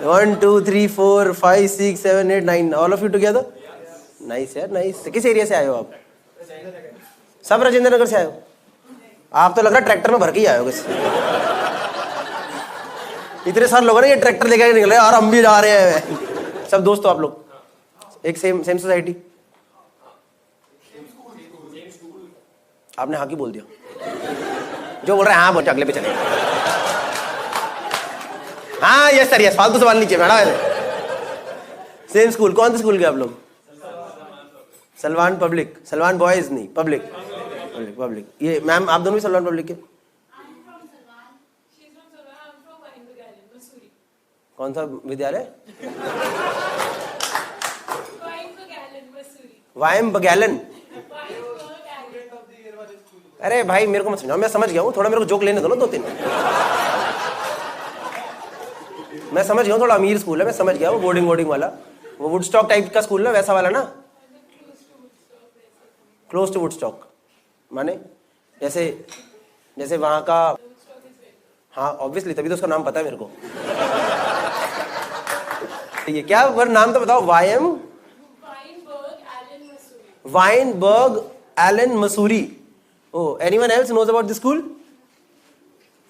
1 2 3 4 5 6 7 8 9 all of you together. Nice यार, nice. किस area से आए हो आप? सब राजेंद्र नगर से आए हो? आप तो लग रहा है ट्रैक्टर में भर के ही आए हो किसी। इतने सारे लोग हैं ये ट्रैक्टर लेकर निकले और हम भी जा रहे हैं। सब दोस्त हो आप लोग? एक सेम सोसाइटी? आपने हाँ की बोल दिया। जो बोल रहे हैं हाँ बोल, अगले पे चले। हाँ यस सर यस, फालतू सवाल नीचे मैडम। Same school? कौन से स्कूल के आप लोग? सलमान पब्लिक। सलमान बॉयज नहीं, पब्लिक। Public public. ये मैम आप दोनों भी सलमान पब्लिक के? कौन सा विद्यालय? वाइम बगैलन। अरे भाई मेरे को मत समझाओ, मैं समझ गया हूँ। थोड़ा मेरे को जोक लेने दो ना, 2-3। मैं समझ गया हूँ, थोड़ा अमीर स्कूल है, मैं समझ गया वो बोर्डिंग वाला, वो वुडस्टॉक टाइप का स्कूल ना, वैसा वाला ना। क्लोज टू वुडस्टॉक माने जैसे वहाँ का। हाँ ऑब्वियसली, तभी तो उसका नाम पता है मेरे को। ये क्या वर नाम तो बताओ। Wynberg Allen Mussoorie. Oh, anyone else knows about this school?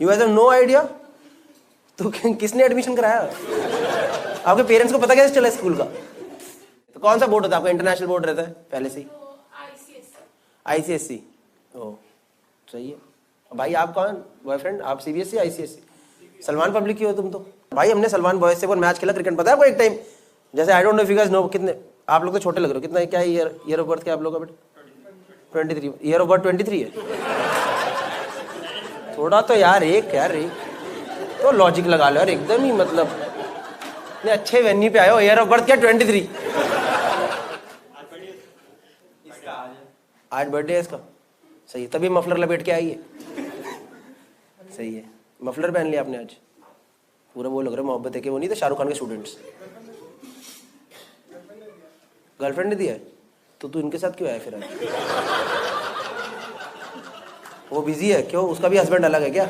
You guys have no idea? तो किसने एडमिशन कराया? आपके पेरेंट्स को पता कैसे चला स्कूल का? तो कौन सा बोर्ड होता है आपका? इंटरनेशनल बोर्ड रहता है पहले से ही? ICSE। ओह सही है। भाई आप कौन बॉयफ्रेंड? आप CBSE ICSE? सलमान पब्लिक की हो तुम तो। भाई हमने सलमान बॉयज से मैच खेला क्रिकेट, पता है आपको एक टाइम? जैसे I don't know if you guys know, कितने आप लोग तो छोटे लग रहे हो। कितना क्या ईयर ऑफ बर्थ क्या आप लोग का बेटा? 23। ईयर ऑफ बर्थ 23 है। थोड़ा तो यार एक तो लॉजिक लगा लो यार, एकदम ही मतलब इतने अच्छे वेन्यू पे आए हो। ईयर ऑफ बर्थ क्या 23? आज बर्थडे है इसका। सही है, तभी मफलर लपेट के आई है। सही है, मफलर पहन लिया आपने आज। पूरा वो लग रहा है मोहब्बत है कि वो नहीं थे शाहरुख खान के स्टूडेंट्स। गर्लफ्रेंड ने दिया है तो तू इनके साथ क्यों आया फिर आज? वो बिजी है क्यों? उसका भी हस्बैंड अलग है क्या?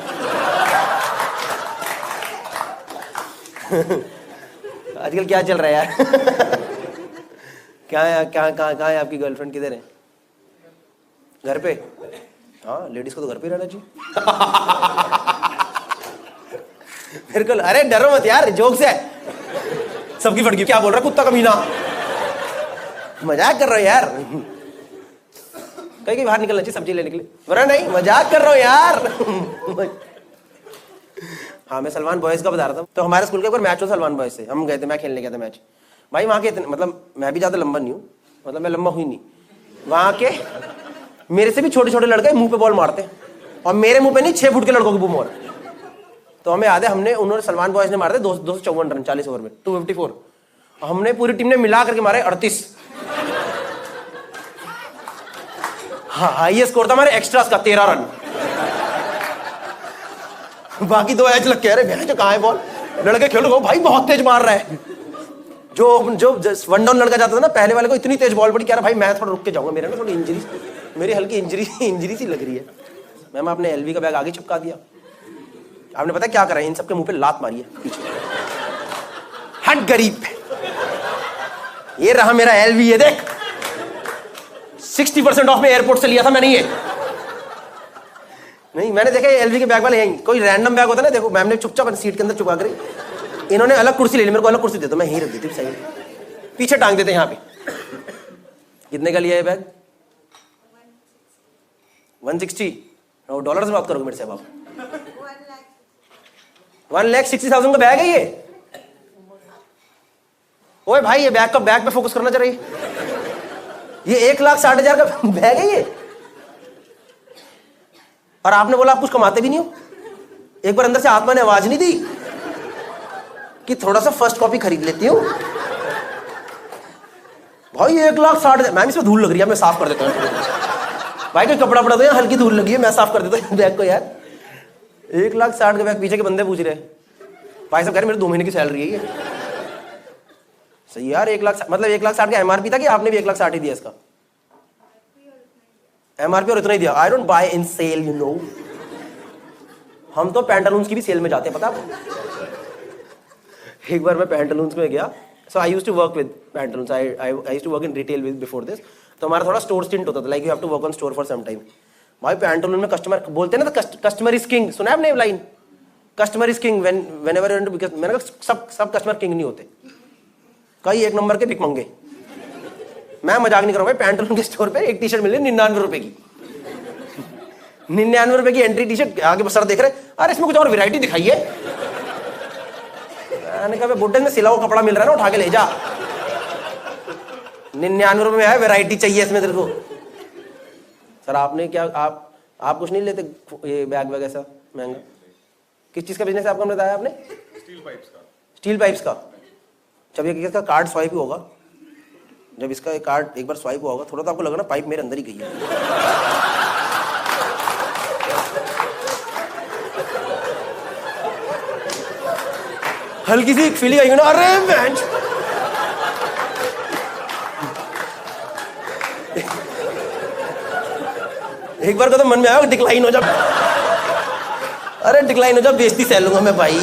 आजकल क्या चल रहा है यार? क्या है आपकी गर्लफ्रेंड? किधर है? घर पे? हाँ लेडीज को तो घर पे रहना चाहिए। बिल्कुल। अरे डरो मत यार, जोक से है। सबकी फटकी। क्या बोल रहा कुत्ता कमीना? मजाक कर रहा हूँ यार। कहीं बाहर निकलना चाहिए सब्जी लेने के लिए, वरना नहीं। मजाक कर रहा हूँ यार। हाँ मैं सलमान बॉयज का बता रहा था। तो हमारे स्कूल के ऊपर मैच हो सलमान बॉयज से, हम गए थे, मैं खेलने गया था मैच। भाई वहाँ के मतलब मैं भी ज्यादा लंबा नहीं हूँ, मतलब मैं लंबा हुई नहीं। वहाँ के मेरे से भी छोटे छोटे लड़के मुंह पे बॉल मारते हैं, और मेरे मुंह पे नहीं 6 फुट के लड़कों की बूम मार। तो हमें याद है उन्होंने सलमान बॉयज ने मारे थे 254 रन 40 ओवर में, 254। हमने पूरी टीम ने मिला करके मारे 38। हाँ ये स्कोर था हमारे एक्स्ट्रास का 13 रन। बाकी 2 ऐज लग के अरे कहाँ है बॉल? लड़के खेलो भाई बहुत तेज मार रहा है। जो 1 डाउन लड़का जाता था ना, पहले वाले को इतनी तेज बॉल पड़ी, कह रहा भाई मैं थोड़ा रुक के जाऊंगा, मेरे ना थोड़ी इंजरी, मेरी हल्की इंजरी सी लग रही है। मैम आपने LV का बैग आगे चिपका दिया। आपने पता क्या करा? इन सबके मुंह पे लात मारी है पीछे। हट गरीब। ये रहा मेरा LV, ये देख 60% ऑफ में एयरपोर्ट से लिया था मैंने। ये नहीं मैंने देखा LV के बैग वाले यहीं, कोई रैंडम बैग होता ना, देखो मैम ने चुपचाप सीट के अंदर छुपा कर, इन्होंने अलग कुर्सी ले ली, मेरे को अलग कुर्सी दे दो, मैं यहीं रख देती, सही पीछे टांग देते यहाँ पे। कितने का लिया ये बैग? 160। डॉलर से बात करोगे मेरे से अब आप? 1,60,000 का बैग है ये। ओए भाई ये बैग पे फोकस करना चाहिए। ये 1,60,000 का बैग है ये, और आपने बोला आप कुछ कमाते भी नहीं हो। एक बार अंदर से आत्मा ने आवाज नहीं दी कि थोड़ा सा फर्स्ट कॉपी खरीद लेती हूँ? भाई 1,60,000। मैम इसमें धूल लग रही है, मैं साफ कर देता हूँ। भाई कोई कपड़ा पड़ा दो, हल्की धूल लगी है, मैं साफ कर देता हूँ बैग को यार। 1,60,000 का बैग। पीछे के बंदे पूछ रहे भाई साहब कह रहे मेरे 2 महीने की सैलरी है ये। सही यार 1 लाख, मतलब 1,60,000 का MRP था कि आपने भी 1,60,000 ही दिया इसका? MRP और इतना ही दिया। I don't buy in sale you know. हम तो पैंटालून्स की भी सेल में जाते हैं, पता आपको? एक बार मैं पैंटलून्स में गया, so I used to work with Pantaloons, I used to work in retail with before this, तो हमारा थोड़ा स्टोर स्टिंट होता था, like you have to work on store for some time. भाई पैंटलून में कस्टमर बोलते हैं ना, कस्टमर इज किंग, सुना है आपने line, customer is king whenever you want to, because मैंने कहा सब कस्टमर किंग नहीं होते, कई एक नंबर के भिख मंगे। मैं मजाक नहीं कर रहा हूँ भाई, पैंटलून के स्टोर पे एक टी शर्ट मिल रही 99 रुपए की, 99 रुपए की एंट्री टी शर्ट, आगे सर देख रहे, अरे इसमें कुछ और वैरायटी दिखाइए। मैंने कहा बुड्ढे में सिला हुआ कपड़ा मिल रहा है ना, उठा के ले जा, 99 रुपए में है, वैरायटी चाहिए इसमें तेरे को। सर आपने क्या, आप कुछ नहीं लेते ये बैग वैग ऐसा महंगा? किस चीज का बिजनेस है आपको बताया आपने? स्टील पाइप्स का। स्टील पाइप्स का। जब ये इसका कार्ड स्वाइप होगा, जब इसका कार्ड एक बार स्वाइप हुआ होगा, थोड़ा तो आपको लगा ना पाइप मेरे अंदर ही गई है। हल्की सी फीलिंग आएगी ना, अरे बेंच। एक बार का तो मन में आया डिक्लाइन हो जा, अरे डिक्लाइन हो जा, बेइज्जती सह लूंगा मैं भाई,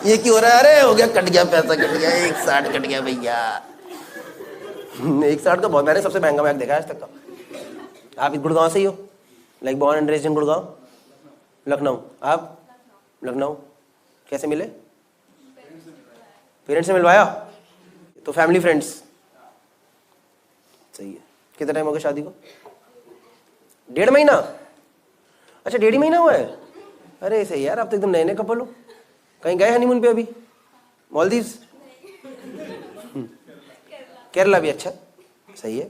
ये क्यों हो रहा है? अरे हो गया, कट गया, पैसा कट गया, 160 कट गया भैया। 160 का बहुत, मैंने सबसे महंगा बैग देखा है आज तक का। आप गुड़गांव से ही हो? Like born and raised in Gurgaon, Lucknow. आप लखनऊ कैसे मिले? पेरेंट्स ने मिलवाया, तो फैमिली फ्रेंड्स, सही है। कितना टाइम हो गया शादी को? 1.5 महीना? अच्छा 1.5 महीना हुआ है, अरे सही यार, आप तो एकदम नए नए कपल हो। कहीं गए हनीमून पे अभी? मालदीव्स? केरला भी, अच्छा सही है।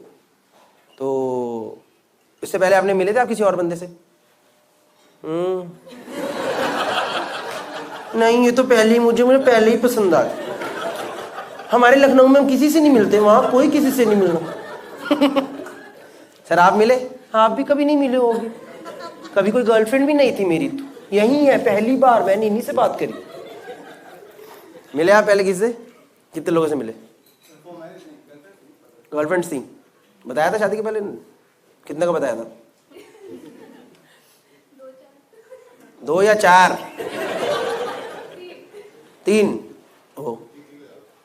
तो इससे पहले आपने मिले थे आप किसी और बंदे से? नहीं, ये तो पहले ही मुझे पहले ही पसंद आ गया। हमारे लखनऊ में हम किसी से नहीं मिलते, वहां कोई किसी से नहीं मिलना। सर आप मिले? आप भी कभी नहीं मिले होगे, कभी कोई गर्लफ्रेंड भी नहीं थी मेरी, तो यही है पहली बार मैंने इन्हीं से बात करी। मिले आप पहले किससे? कितने लोगों से मिले? गर्लफ्रेंड थी, बताया था शादी के पहले? कितने का बताया था? 2 या 4? 3? ओ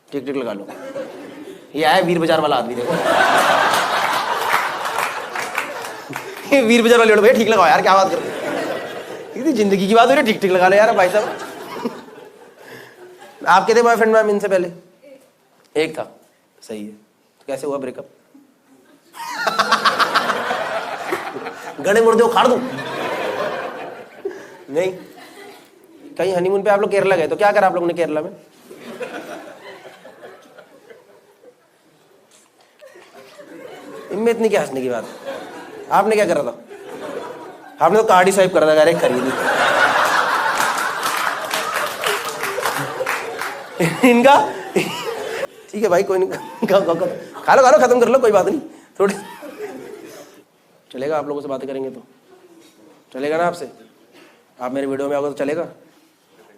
टिक टिक लगा लो। ये आया वीर बाजार वाला आदमी, देखो वीर बाजार वाले भैया ठीक लगाओ यार, क्या बात कर रहे हो, जिंदगी की बात हो रही है, ठीक ठीक लगा लो यार भाई साहब। आपके थे बॉयफ्रेंड मैम इनसे पहले? एक था, सही है। तो कैसे हुआ ब्रेकअप? गड़े मुर्दे उखाड़ दूं? नहीं। कहीं हनीमून पे आप लोग केरला गए, तो क्या करा आप लोगों ने केरला में? इनमें इतनी क्या हंसने की बात? आपने क्या करा था? आपने तो कार्ड ही स्वाइप करा था, अरे खरीदी। इनका ठीक है भाई, कोई नहीं, खा लो खत्म कर लो, कोई बात नहीं। थोड़ी चलेगा, आप लोगों से बातें करेंगे तो चलेगा ना आपसे? आप मेरे वीडियो में आओगे तो चलेगा?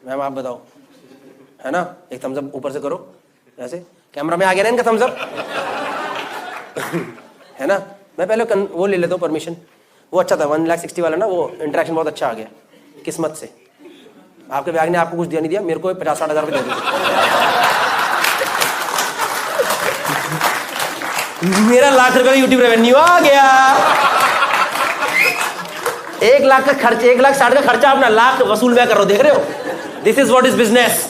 मैम आप बताओ, है ना? एक थम्स अप ऊपर से करो, ऐसे कैमरा में आ गया ना इनका थम्स अप। है ना? मैं पहले वो ले लेता हूँ परमिशन, वो अच्छा था 1,60,000 वाला ना, वो इंटरेक्शन बहुत अच्छा आ गया किस्मत से। आपके बैग ने आपको कुछ दिया नहीं दिया, मेरे को 50-60 हज़ार रुपये दे दिए। मेरा लाख रुपए का यूट्यूब रेवेन्यू आ गया। 1 लाख का खर्च, 1,60,000 का खर्चा, अपना लाख वसूल मैं कर रहा हूँ, देख रहे हो? This is what is business.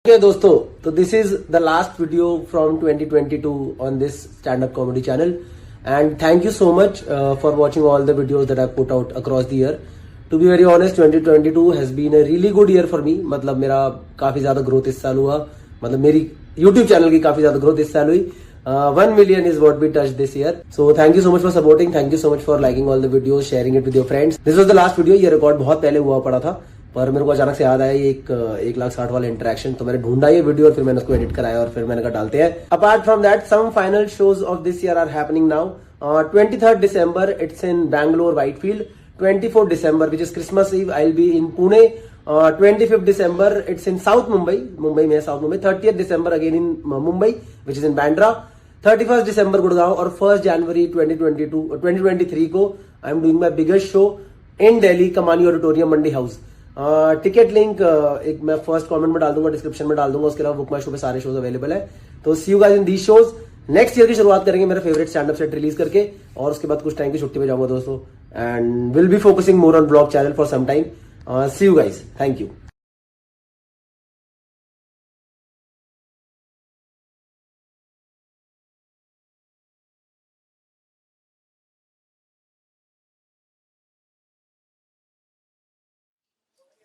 Okay, दोस्तों, तो this is the last video from 2022 on this stand up comedy channel, and thank you so much for watching all the videos that I put out across the year. To be very honest, 2022 has been a really good year for me. मतलब मेरा काफी ज्यादा growth इस साल हुआ, मतलब मेरी YouTube channel की काफी ज्यादा ग्रोथ इस साल हुई। 1 million is what we touched this year. So thank you so much for supporting. Thank you so much for liking all the videos, sharing it with your friends. This was the last video. ये record बहुत पहले हुआ पड़ा था, पर मेरे को अचानक से याद आया ये 1,60,000 वाला इंटरेक्शन, तो मैंने ढूंढा ये वीडियो और फिर मैंने उसको एडिट कराया और फिर मैंने कहा डालते हैं। Apart from that, some final shows of this year are happening now. 23rd December it's in Bangalore Whitefield. 24th December which is Christmas Eve, I'll be in Pune. 25th December it's in South Mumbai में South Mumbai. 30th December again in Mumbai which is in Bandra. 31st December Gurgaon, और 1st January 2023 को I am doing my biggest show in Delhi, कमानी auditorium, मंडी house. Ticket link एक मैं first comment में डाल दूंगा, description में डाल दूंगा। उसके अलावा बुक माई शो पे सारे शोज अवेलेबल है। तो see you guys in these shows. Next year की शुरुआत करेंगे मेरा favourite stand up set release करके, और उसके बाद कुछ टाइम की छुट्टी पे जाऊंगा दोस्तों, and will be focusing more on vlog channel for some time. See you guys, thank you.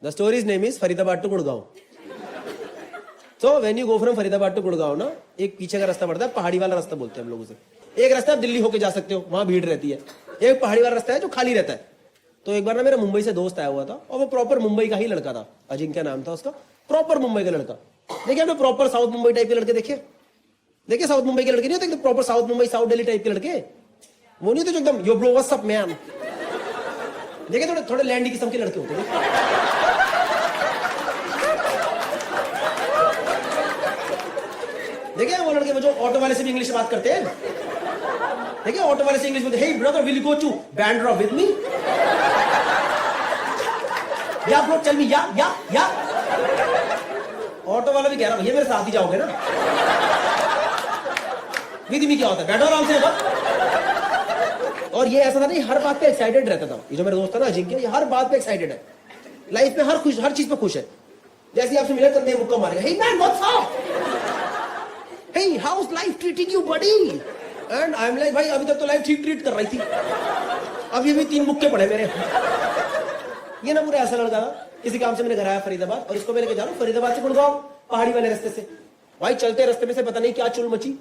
The story's name is Faridabad to Gurgaon. So when you go from Faridabad to Gurgaon ना, एक पीछे का रास्ता पड़ता है, पहाड़ी वाला रास्ता बोलते हैं हम लोग उसे। एक रास्ता आप दिल्ली होके जा सकते हो, वहां भीड़ रहती है। एक पहाड़ी वाला रास्ता है जो खाली रहता है। तो एक बार ना मेरा मुंबई से दोस्त आया हुआ था, और वो प्रॉपर मुंबई का ही लड़का था, अजिंक्य नाम था उसका, प्रॉपर मुंबई का लड़का। देखिए आपने प्रॉपर साउथ मुंबई टाइप के लड़के देखे? देखिए साउथ मुंबई के लड़के नहीं होते proper south Mumbai south Delhi type के लड़के, वो नहीं होते जो एकदम यो ब्रो व्हाट्स अप मैन। देखिए थोड़े थोड़े लैंडी किस्म के लड़के होते हैं। देखिए वो लड़के वो जो ऑटो वाले से भी इंग्लिश बात करते हैं। देखिए ऑटो वाले से इंग्लिश बोलते हैं, hey brother will you go to Bandra with me? या ब्रो टेल मी, या ऑटो वाला भी कह रहा भैया मेरे साथ ही जाओगे ना। विद मी क्या होता है? बैठो आराम से। और ये ऐसा था नहीं, हर बात पे एक्साइटेड रहता था। ये जो मेरा दोस्त था ना अजिंक्य, ये हर बात पे एक्साइटेड है, लाइफ में हर चीज पे खुश है। जैसे आपसे मिला करने मुक्का मारेगा, hey man what's up, hey how's life treating you buddy? and I'm like भाई अभी तक तो लाइफ ठीक ट्रीट कर रही थी, अभी अभी 3 मुक्के पड़े मेरे। ये ना पूरा ऐसा लड़का था। इसी काम से मैंने घर आया फरीदाबाद, और इसको मैं लेके जा रहा हूँ फरीदाबाद से गुड़गांव पहाड़ी वाले रास्ते से। भाई चलते रास्ते में से पता नहीं क्या चुल मची,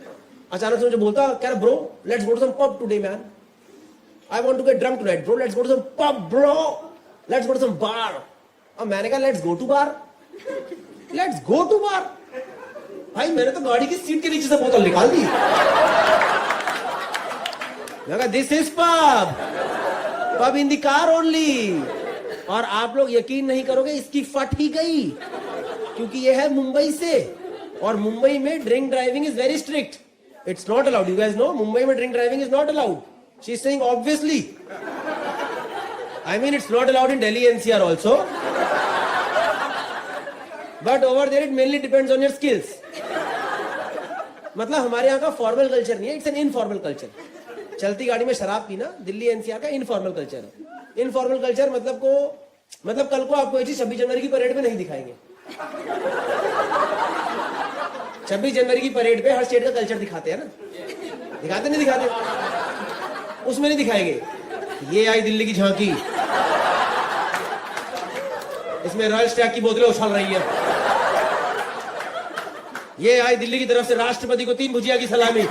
अचानक से मुझे बोलता कह रहा bro let's go to some pub today man, I want to get drunk tonight bro, let's go to some pub bro, let's go to some bar. अब मैंने कहा let's go to bar, let's go to bar. भाई मैंने तो गाड़ी की seat के नीचे से बोतल निकाल दी। This is pub, pub in the car only. और आप लोग यकीन नहीं करोगे, इसकी फट ही गई, क्योंकि ये है मुंबई से, और मुंबई में drink driving is very strict, it's not allowed. You guys know Mumbai में drink driving is not allowed. She is saying obviously, I mean it's not allowed in Delhi NCR also, but over there it mainly depends on your skills. मतलब हमारे यहाँ का formal culture नहीं है, it's an informal culture. चलती गाड़ी में शराब पीना दिल्ली एनसीआर का इनफॉर्मल कल्चर है। इनफॉर्मल कल्चर मतलब कल को आपको ये चीज 26 जनवरी की परेड में नहीं दिखाएंगे। 26 जनवरी की परेड पे हर स्टेट का कल्चर दिखाते हैं ना, दिखाते नहीं दिखाते? उसमें नहीं दिखाएंगे ये आई दिल्ली की झांकी, इसमें रॉयल स्टैग की बोतलें उछल रही है, ये आई दिल्ली की तरफ से राष्ट्रपति को 3 भुजिया की सलामी।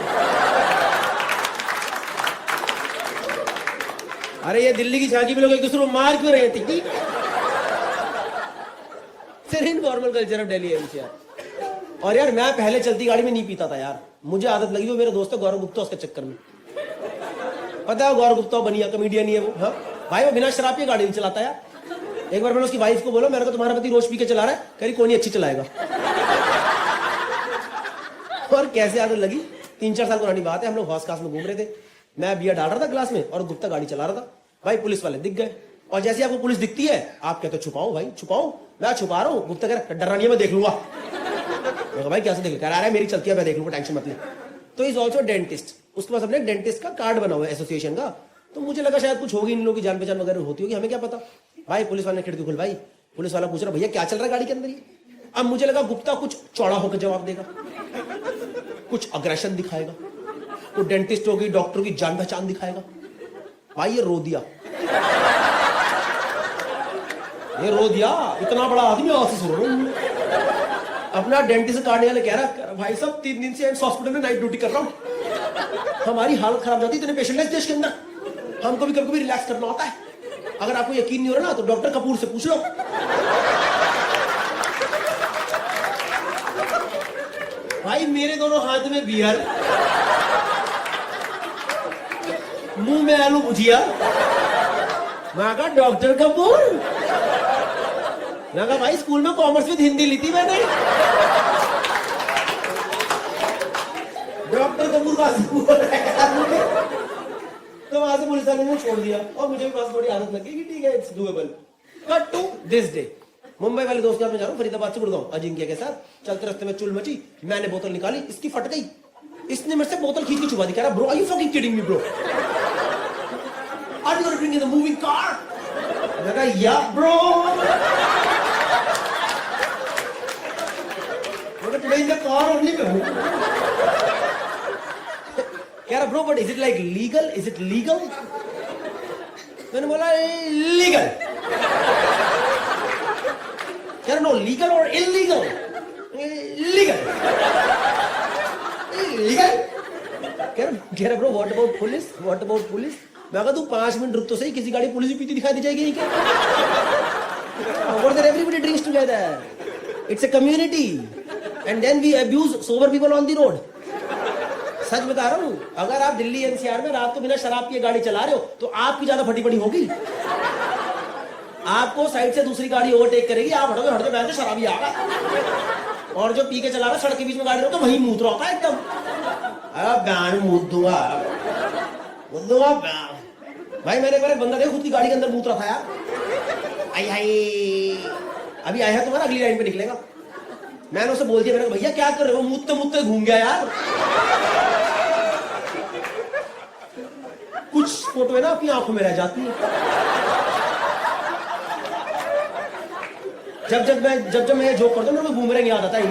अरे ये दिल्ली की झांकी में लोग एक दूसरे को मार क्यों रहे थे? सिर्फ informal culture of Delhi NCR. और यार मैं पहले चलती गाड़ी में नहीं पीता था यार, मुझे आदत लगी। वो मेरे दोस्त है गौरव गुप्ता, उसके चक्कर में। पता है गौरव गुप्ता बनिया कॉमेडियन ही है वो। हाँ भाई वो बिना शराब की गाड़ी नहीं चलाता यार। एक बार मैंने उसकी वाइफ को बोला, मैंने कहा तुम्हारा पति रोज पी के चला रहा है, कह रही कोई नहीं अच्छी चलाएगा। और कैसे आदत लगी, 3-4 साल पुरानी बात है। हम लोग हौस खास में घूम रहे थे, मैं बियर डाल रहा था ग्लास में और गुप्ता गाड़ी चला रहा था। भाई पुलिस वाले दिख गए, और जैसे आपको पुलिस दिखती है आप कहते हो छुपाओ भाई छुपाओ। मैं छुपा रहा हूँ, गुप्ता कह रहा डरा नहीं है मैं देख लूंगा। मैं कहा भाई कैसे देख, कह रहा है मेरी चलती है मैं देख लूंगा, टेंशन मत ले। तो इज ऑल्सो डेंटिस्ट, उसके पास अपने डेंटिस्ट का कार्ड बना हुआ है एसोसिएशन का। तो मुझे लगा शायद कुछ होगी, इन लोगों की जान पहचान वगैरह होती होगी, हमें क्या पता। भाई पुलिस वाले ने खिड़की खुल, भाई पुलिस वाला पूछ रहा भैया क्या चल रहा है गाड़ी के अंदर ये। अब मुझे लगा गुप्ता कुछ चौड़ा होकर जवाब देगा, कुछ अग्रेशन दिखाएगा, कुछ डेंटिस्ट होगी डॉक्टर की जान पहचान दिखाएगा। भाई ये रो दिया, ये रो दिया। इतना बड़ा आदमी आवाज से रो रहा। अपना डेंटिस्ट काटने वाले कह रहा भाई साहब 3 दिन से हॉस्पिटल में नाइट ड्यूटी कर रहा हूं, हमारी हालत खराब जाती है, इतने पेशेंट है इस देश के अंदर, हमको भी कभी रिलैक्स करना होता है। अगर आपको यकीन नहीं हो रहा ना तो डॉक्टर कपूर से पूछ लो। भाई मेरे दोनों हाथ में बियर, मुंह में आलू भुजिया। मैं कहा डॉक्टर कपूर, मैं कहा भाई स्कूल में कॉमर्स विद हिंदी ली थी मैंने। डॉक्टर कपूर का तो वहां से पुलिस वाले ने छोड़ दिया, और मुझे भी बस थोड़ी आदत लगी कि ठीक है it's doable. Cut to this day, Mumbai वाले दोस्त के साथ में जा रहा हूँ फरीदाबाद से गुड़गांव अजिंक्य के साथ। चलते रास्ते में चुल मची, मैंने बोतल निकाली, इसकी फट गई। इसने मेरे से बोतल खींच के छुपा दी, कह रहा bro are you fucking kidding me bro, are you drinking in the moving car? मैं कहा या bro, today in the car only में हूं। कह रहा bro but is it like legal, is it legal? मैंने बोला लीगल। कह रहा नो लीगल और इलीगल? लीगल। लीगल? कह रहा bro what about police, what about police? मैं कहा तू 5 मिनट रुक तो सही, किसी गाड़ी पुलिस भी पीती दिखाई दे जाएगी क्या? Over there everybody drinks together. It's a community. And then we abuse sober people on the road. सच बता रहा हूं, अगर आप दिल्ली एनसीआर में रात को बिना शराब पिए गाड़ी चला रहे हो तो आपकी ज्यादा फटी पड़ी होगी। आपको साइड से दूसरी गाड़ी ओवरटेक करेगी, आप हटोगे, हटते बैठे शराबी आगा। और जो पी के चला रहा सड़क के बीच में गाड़ी रोको, वहीं मूत्र होता है एकदम। अरे मूत दूंगा भाई। मैंने एक बंदा देखा खुद की गाड़ी के अंदर मूत्र था यार। आई अभी आया है तुम्हारा, अगली लाइन पे निकलेगा। मैंने उसे बोल दिया, मैंने भैया क्या कर रहे हो, मुत्ते मुत्ते घूम गया यार। कुछ फोटो है ना आपकी आंखों में रह जाती है। जब मैं जोक करता हूँ मेरे को बूमरैंग याद आता है।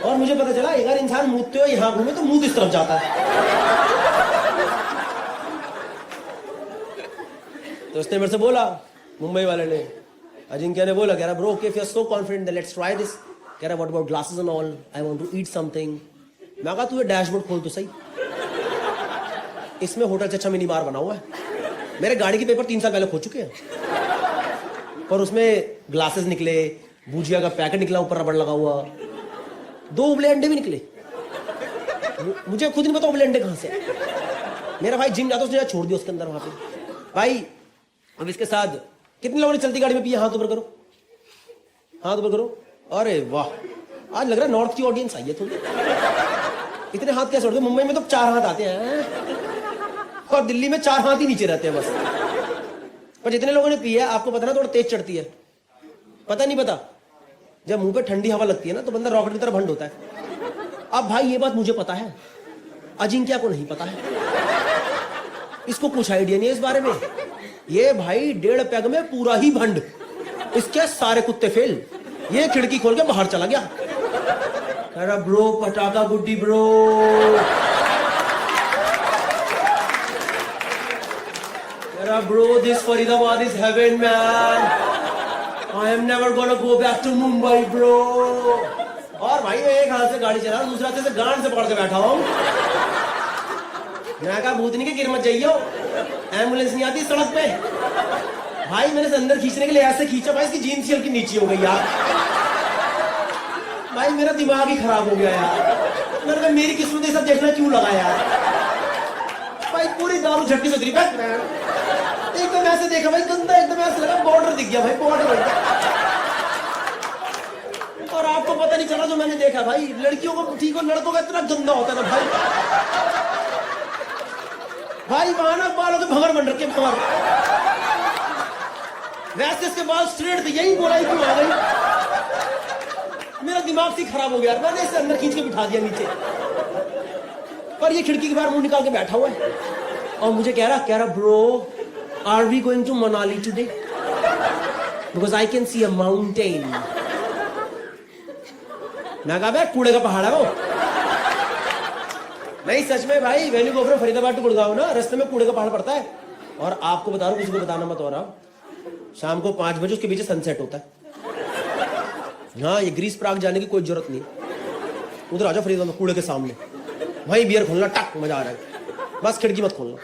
और मुझे पता चला अगर इंसान मुँहते हो यहां घूमे तो मुंह किस तरफ जाता है। तो उसने मेरे से बोला, मुंबई वाले ने, अजिंक्य ने बोला, कह रहा bro okay if you are so confident let's try this. कह रहा what about glasses and all, I want to eat something. मैं कहा तू ये डैशबोर्ड खोल तो सही, इसमें होटल से अच्छा मिनी बार बना हुआ है। मेरे गाड़ी के पेपर 3 साल पहले खो चुके हैं, पर उसमें ग्लासेस निकले, भुजिया का पैकेट निकला, ऊपर रबड़ लगा हुआ, 2 उबले अंडे भी निकले। मुझे खुद नहीं पता उबले अंडे कहां से। मेरा भाई जिम जाता उसने छोड़ दिया उसके अंदर वहां पे। भाई अब इसके साथ कितने लोगों ने चलती गाड़ी में पिया? हाथ ऊपर करो, हाथ ऊपर करो। अरे वाह, आज लग रहा है नॉर्थ की ऑडियंस आई है थोड़ी। इतने हाथ कैसे उड़ते? मुंबई में तो 4 हाथ आते हैं और दिल्ली में 4 हाथ ही नीचे रहते हैं बस। पर जितने लोगों ने पिया है आपको पता ना थोड़ा तेज चढ़ती है, पता नहीं पता? जब मुंह पे ठंडी हवा लगती है ना तो बंदा रॉकेट की तरह भंड होता है। अब भाई ये बात मुझे पता है, अजिंक्य को नहीं पता है, इसको कुछ आइडिया नहीं है इस बारे में। ये भाई 1.5 पैग में पूरा ही भंड, इसके सारे कुत्ते फेल। ये खिड़की खोल के बाहर चला गया, कह रहा ब्रो पटाखा गुड्डी ब्रो। कह रहा bro this Faridabad is heaven man, I am never gonna go back to Mumbai bro. और भाई मैं एक हाथ से गाड़ी चला, दूसरे हाथ से गांड से पकड़ के बैठा हूं। मैं कहा भूतनी के गिर मत जाइयो, एम्बुलेंस नहीं आती सड़क पे। भाई मैंने से अंदर खींचने के लिए ऐसे खींचा, भाई इसकी जीन्स हल्की नीचे हो गई यार। भाई मेरा दिमाग ही खराब हो गया यार। मैंने कहा मेरी किस्मत ये सब देखना क्यों लगा यार। भाई पूरी दारू झटके से उतरी। एकदम ऐसे देखा भाई, गंदा एकदम ऐसे लगा, बॉर्डर दिख गया भाई, बॉर्डर। और आपको पता नहीं चला जो मैंने देखा भाई, लड़कियों को ठीक हो, लड़कों का इतना गंदा होता है ना भाई। भाई वहां ना बालों के भंवर बन रखे, भंवर। वैसे इसके बाल स्ट्रेट थे, यही बोला क्यों आ गई। मेरा दिमाग से खराब हो गया, मैंने इसे अंदर खींच के बिठा दिया नीचे। पर ये खिड़की के बाहर मुंह निकाल के बैठा हुआ है और मुझे कह रहा bro are we going to Manali today, because I can see a mountain. मैं कहा कूड़े का पहाड़ है वो। नहीं सच में भाई, when you go from Faridabad to Gurgaon ना, रास्ते में कूड़े का पहाड़ पड़ता है। और आपको बता रहा हूं, किसी को बताना मत हो रहा, शाम को 5 बजे उसके पीछे सनसेट होता है। हाँ, ये ग्रीस प्राग जाने की कोई जरूरत नहीं, उधर आ जाओ फरीदाबाद में, कूड़े के सामने, वहीं बियर खोलना, टक मजा आ रहा है। बस खिड़की मत खोलना।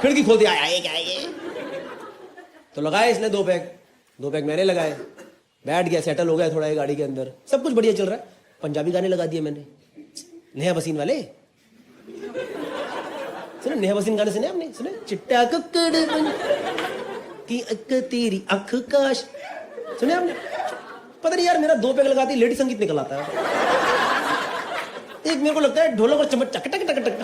खिड़की खोल दिया, आए क्या ये। तो लगाए इसने 2 पैक मैंने लगाए, बैठ गया, सेटल हो गया थोड़ा ये गाड़ी के अंदर, सब कुछ बढ़िया चल रहा है। पंजाबी गाने लगा दिए मैंने, नेहा बसीन वाले। सुने नेहा बसीन गाने सुने आपने? सुने चिट्टा की अक तेरी अख काश, सुने आपने? पता नहीं यार, मेरा 2 पैक लगाती लेडी संगीत निकल आता है। एक मेरे को लगता है ढोलक और चम्मच टक टक टक टक।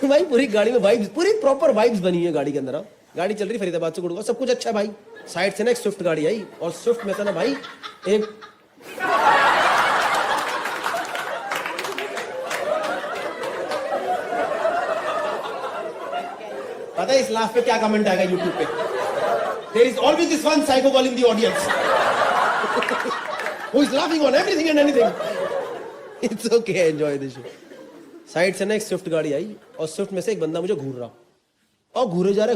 भाई पूरी गाड़ी में वाइब्स, पूरी प्रॉपर वाइब्स बनी है गाड़ी के अंदर। गाड़ी चल रही फरीदाबाद से गुड़गांव, सब कुछ अच्छा है भाई। साइड से ना एक स्विफ्ट गाड़ी आई, और स्विफ्ट में था ना भाई एक पता है इस लास्ट पे क्या कमेंट आएगा यूट्यूब पे? There is always this one psycho girl in the audience who is laughing on everything and anything. It's okay, enjoy the show. Side से ना एक स्विफ्ट गाड़ी आई, और स्विफ्ट में से एक बंदा मुझे घूर रहा, और घूरे जा रहा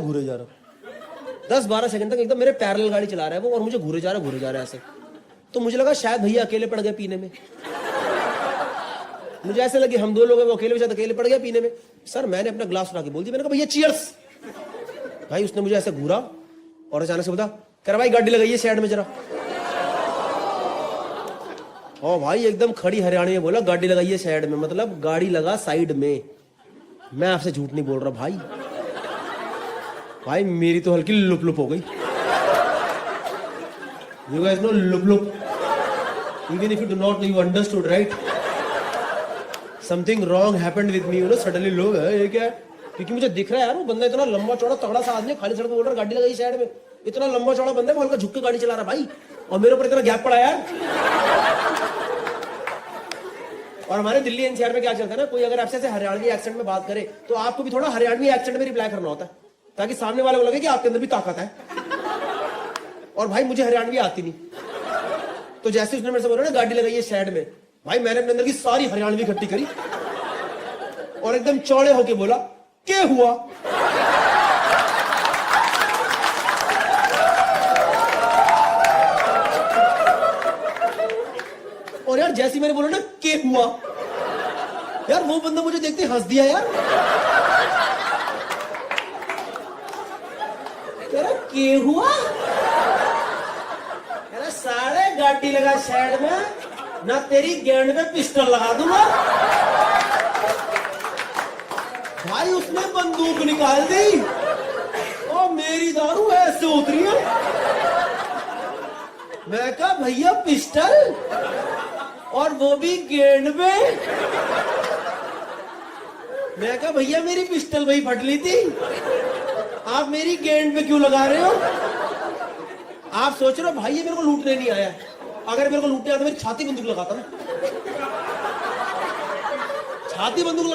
10-12 सेकंड तक एकदम मेरे पैरेलल गाड़ी चला रहा है वो, और मुझे घूरे जा रहा है ऐसे। तो मुझे लगा शायद भैया अकेले पड़ गए पीने में। मुझे ऐसे लगे हम दो लोग हैं, वो अकेले पड़ गया पीने में। सर मैंने अपना ग्लास उठा के बोल दिया, मैंने कहा भैया चीयर्स। भाई उसने मुझे ऐसे घूरा और अचानक से बोला, कह रहा भाई गाड़ी लगाइए साइड में जरा। और भाई एकदम खड़ी हरियाणी में बोला गाड़ी लगाइए साइड में, मतलब गाड़ी लगा साइड में। मैं आपसे झूठ नहीं बोल रहा भाई, भाई मेरी तो हल्की लुप लुप हो गई। You guys know loop loop? Even if you do not know, you understood, right? Something wrong happened with me, you know, suddenly लोग है ये क्या है? क्योंकि मुझे दिख रहा है यार वो बंदा इतना लंबा चौड़ा तगड़ा सा आदमी, खाली सड़क पे बोल रहा गाड़ी लगाई साइड में। इतना लंबा चौड़ा बंदा है, वो हल्का झुक के गाड़ी चला रहा भाई, और मेरे ऊपर इतना गैप पड़ा यार। और हमारे दिल्ली एनसीआर में क्या चलता है ना, कोई अगर आपसे ऐसे हरियाणवी एक्सेंट में बात करे तो आपको भी थोड़ा हरियाणवी एक्सेंट में रिप्लाई करना होता है, ताकि सामने वाले को लगे कि आपके अंदर भी ताकत है। और भाई मुझे हरियाणवी आती नहीं, तो जैसे उसने मेरे से बोला ना गाड़ी लगाइए साइड में, भाई मैंने अपने अंदर की सारी हरियाणवी इकट्ठी करी और एकदम चौड़े होके बोला क्या हुआ। और यार जैसे मैंने बोला ना क्या हुआ, यार वो बंदा मुझे देखते हंस दिया यार। क्या हुआ? सारे गाड़ी लगा साइड में, ना तेरी गेंद में पिस्टल लगा दूंगा। भाई उसने बंदूक निकाल दी और मेरी दारू ऐसे उतरी है। मैं कहा भैया पिस्टल, और वो भी गेंद में। मैं कहा भैया मेरी पिस्टल वही फट ली थी, आप मेरी गेंद पे क्यों लगा रहे हो? आप सोच रहे हो भाई ये मेरे को लूटने नहीं आया, अगर मेरे को लूटने आता तो मेरी छाती बंदूक लगाता ना, छाती बंदूक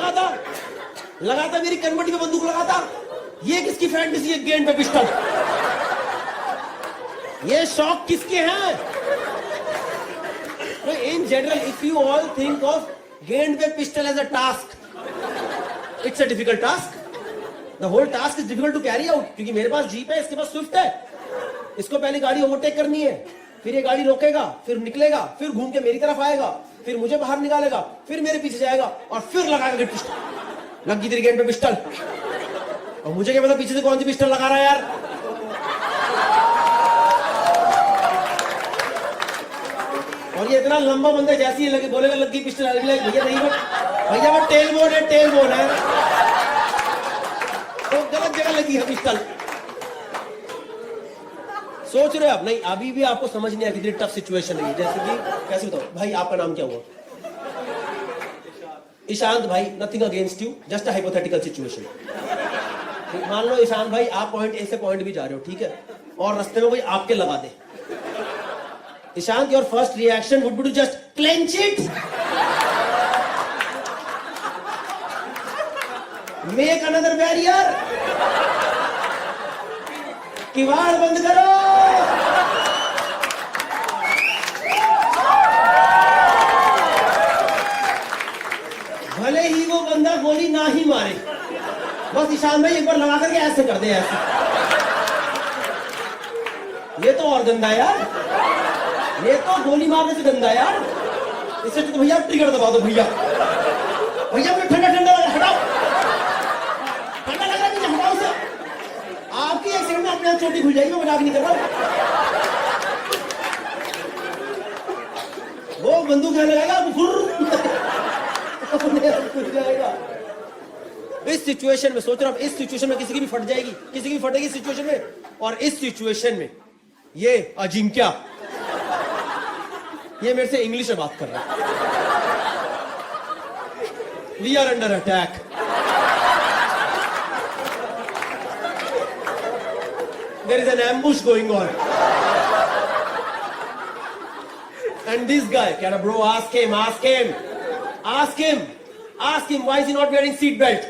लगाता मेरी कन्वर्टी पे बंदूक लगाता। ये किसकी फैंटेसी है गेंद पे पिस्टल? ये शौक किसके हैं? तो in general if you all think of गेंद पे pistol as a task, it's a difficult task. The whole task is difficult to carry out, क्योंकि मेरे पास जीप है, इसके पास स्विफ्ट है। इसको पहले गाड़ी ओवरटेक करनी है, फिर ये गाड़ी रोकेगा, फिर निकलेगा, फिर घूम के मेरी तरफ आएगा, फिर मुझे बाहर निकालेगा, फिर मेरे पीछे जाएगा, और फिर लगाएगा पिस्टल। लग गई तेरी गेंद पे पिस्टल, और मुझे क्या पता पीछे से कौन सी पिस्टल लगा रहा है यार। और ये इतना लंबा बंदा, जैसे ही लगे बोलेगा लग गई पिस्टल, भैया नहीं भैया वो टेलबोन है, तो गलत जगह लगी है पिस्टल। सोच रहे हो आप? नहीं, अभी भी आपको समझ नहीं आया कितनी टफ सिचुएशन है। जैसे कि कैसे बताओ भाई, आपका नाम क्या हुआ? ईशांत भाई, nothing against you, just a hypothetical situation. मान लो ईशांत भाई आप पॉइंट ए से पॉइंट बी जा रहे हो, ठीक है, और रास्ते में कोई आपके लगा दे। Ishant your first reaction would be to just clench it, make another barrier, किवाड़ बंद करो। भले ही वो बंदा गोली ना ही मारे, बस ईशान भाई एक बार लगा करके ऐसे कर दे, ऐसे। ये तो और गंदा यार, ये तो गोली मारने से गंदा यार। इससे तो भैया ट्रिगर दबा दो, भैया मैं ठंडा हटाओ, ठंडा लग रहा है, हटाओ से। आपकी एक सेकंड में अपने आप चोटी खुल जाएगी, मैं मजाक नहीं कर रहा। वो बंदूक लगाएगा, खुल जाएगा। इस सिचुएशन में सोच रहा हूं, इस सिचुएशन में किसी की भी फट जाएगी, किसी की फटेगी सिचुएशन में। और इस सिचुएशन में ये अजिंक्या, ये मेरे से इंग्लिश में बात कर रहा है। We are under attack. There is an ambush going on. And this guy, keh raha, bro, ask him, why is he not wearing seat belt?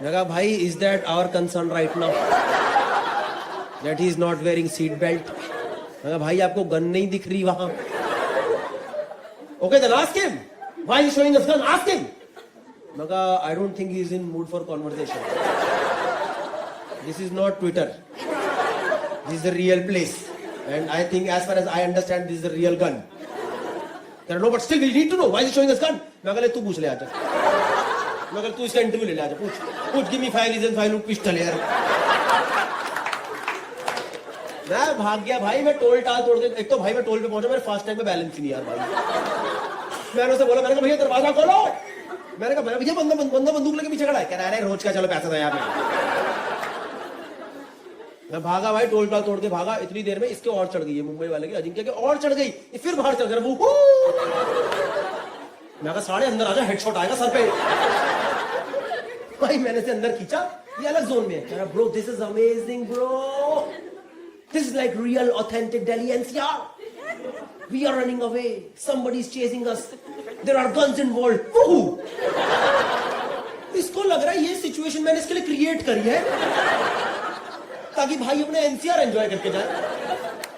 मैं कहा भाई, is that our concern right now? That he is not wearing seat belt. मैं कहा भाई, आपको gun नहीं दिख रही वहां? Okay, then ask him. Why is he showing us gun? Ask him. मैं कहा, I don't think he is in mood for conversation. This is not Twitter. This is a real place. And I think as far as I understand, this is a real gun. No, but still we need to know. Why is he showing us gun? मैं कहा, तू पूछ ले आजा. मैं कहा, तू इसका इंटरव्यू ले ले आजा. पूछ, give me 5 reasons why you pistol यार. मैं भाग गया भाई, मैं टोल टाल तोड़ के, एक तो भाई मैं टोल पे पहुंचा, मेरे फास्ट टैग में बैलेंस ही नहीं यार भाई. मैंने उसे बोला, मैंने कहा भैया दरवाजा खोलो. मैंने कहा भैया बंदा बंदूक लेके पीछे खड़ा है. कह रहा है रोज का चलो पैसा था यहाँ पे. मैं भागा भाई, टोल टाल तोड़ के भागा. इतनी देर में इसके और चढ़ गई है, मुंबई वाले के अजिंक्य के और चढ़ गई. फिर बाहर चढ़ गया. मैं कहा साढ़े अंदर आजा, हेडशॉट आएगा सर पे. भाई मैंने से अंदर खींचा, ये अलग जोन में है. कह रहा bro this is amazing bro, this is like real authentic Delhi NCR. We are running away, somebody is chasing us, there are guns involved. इसको लग रहा है ये सिचुएशन मैंने इसके लिए क्रिएट करी है ताकि भाई अपने एनसीआर एंजॉय करके जाए.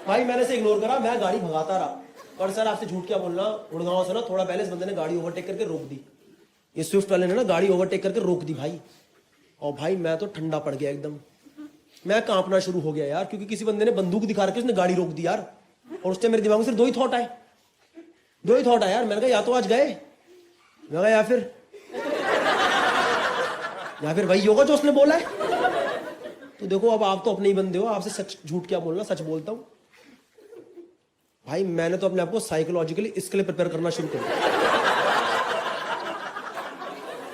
भाई मैंने से इग्नोर करा, मैं गाड़ी भगाता रहा. और सर आपसे झूठ क्या बोलना, गुड़गांव से ना थोड़ा पहले इस बंदे ने गाड़ी ओवरटेक करके रोक दी. ये स्विफ्ट वाले ने ना गाड़ी ओवरटेक करके रोक दी भाई. और भाई मैं तो ठंडा पड़ गया एकदम. मैं कांपना शुरू हो गया यार, क्योंकि किसी बंदे ने बंदूक दिखा रखी, उसने गाड़ी रोक दी यार. और उससे मेरे दिमाग में सिर्फ दो ही थॉट आए यार. मैंने कहा या तो आज गए, मैं कहा या फिर भाई योगा जो उसने बोला है. तो देखो अब आप तो अपने ही बंदे हो, आपसे सच झूठ क्या बोलना, सच बोलता हूं भाई. मैंने तो अपने आप को साइकोलॉजिकली इसके लिए प्रिपेयर करना शुरू कर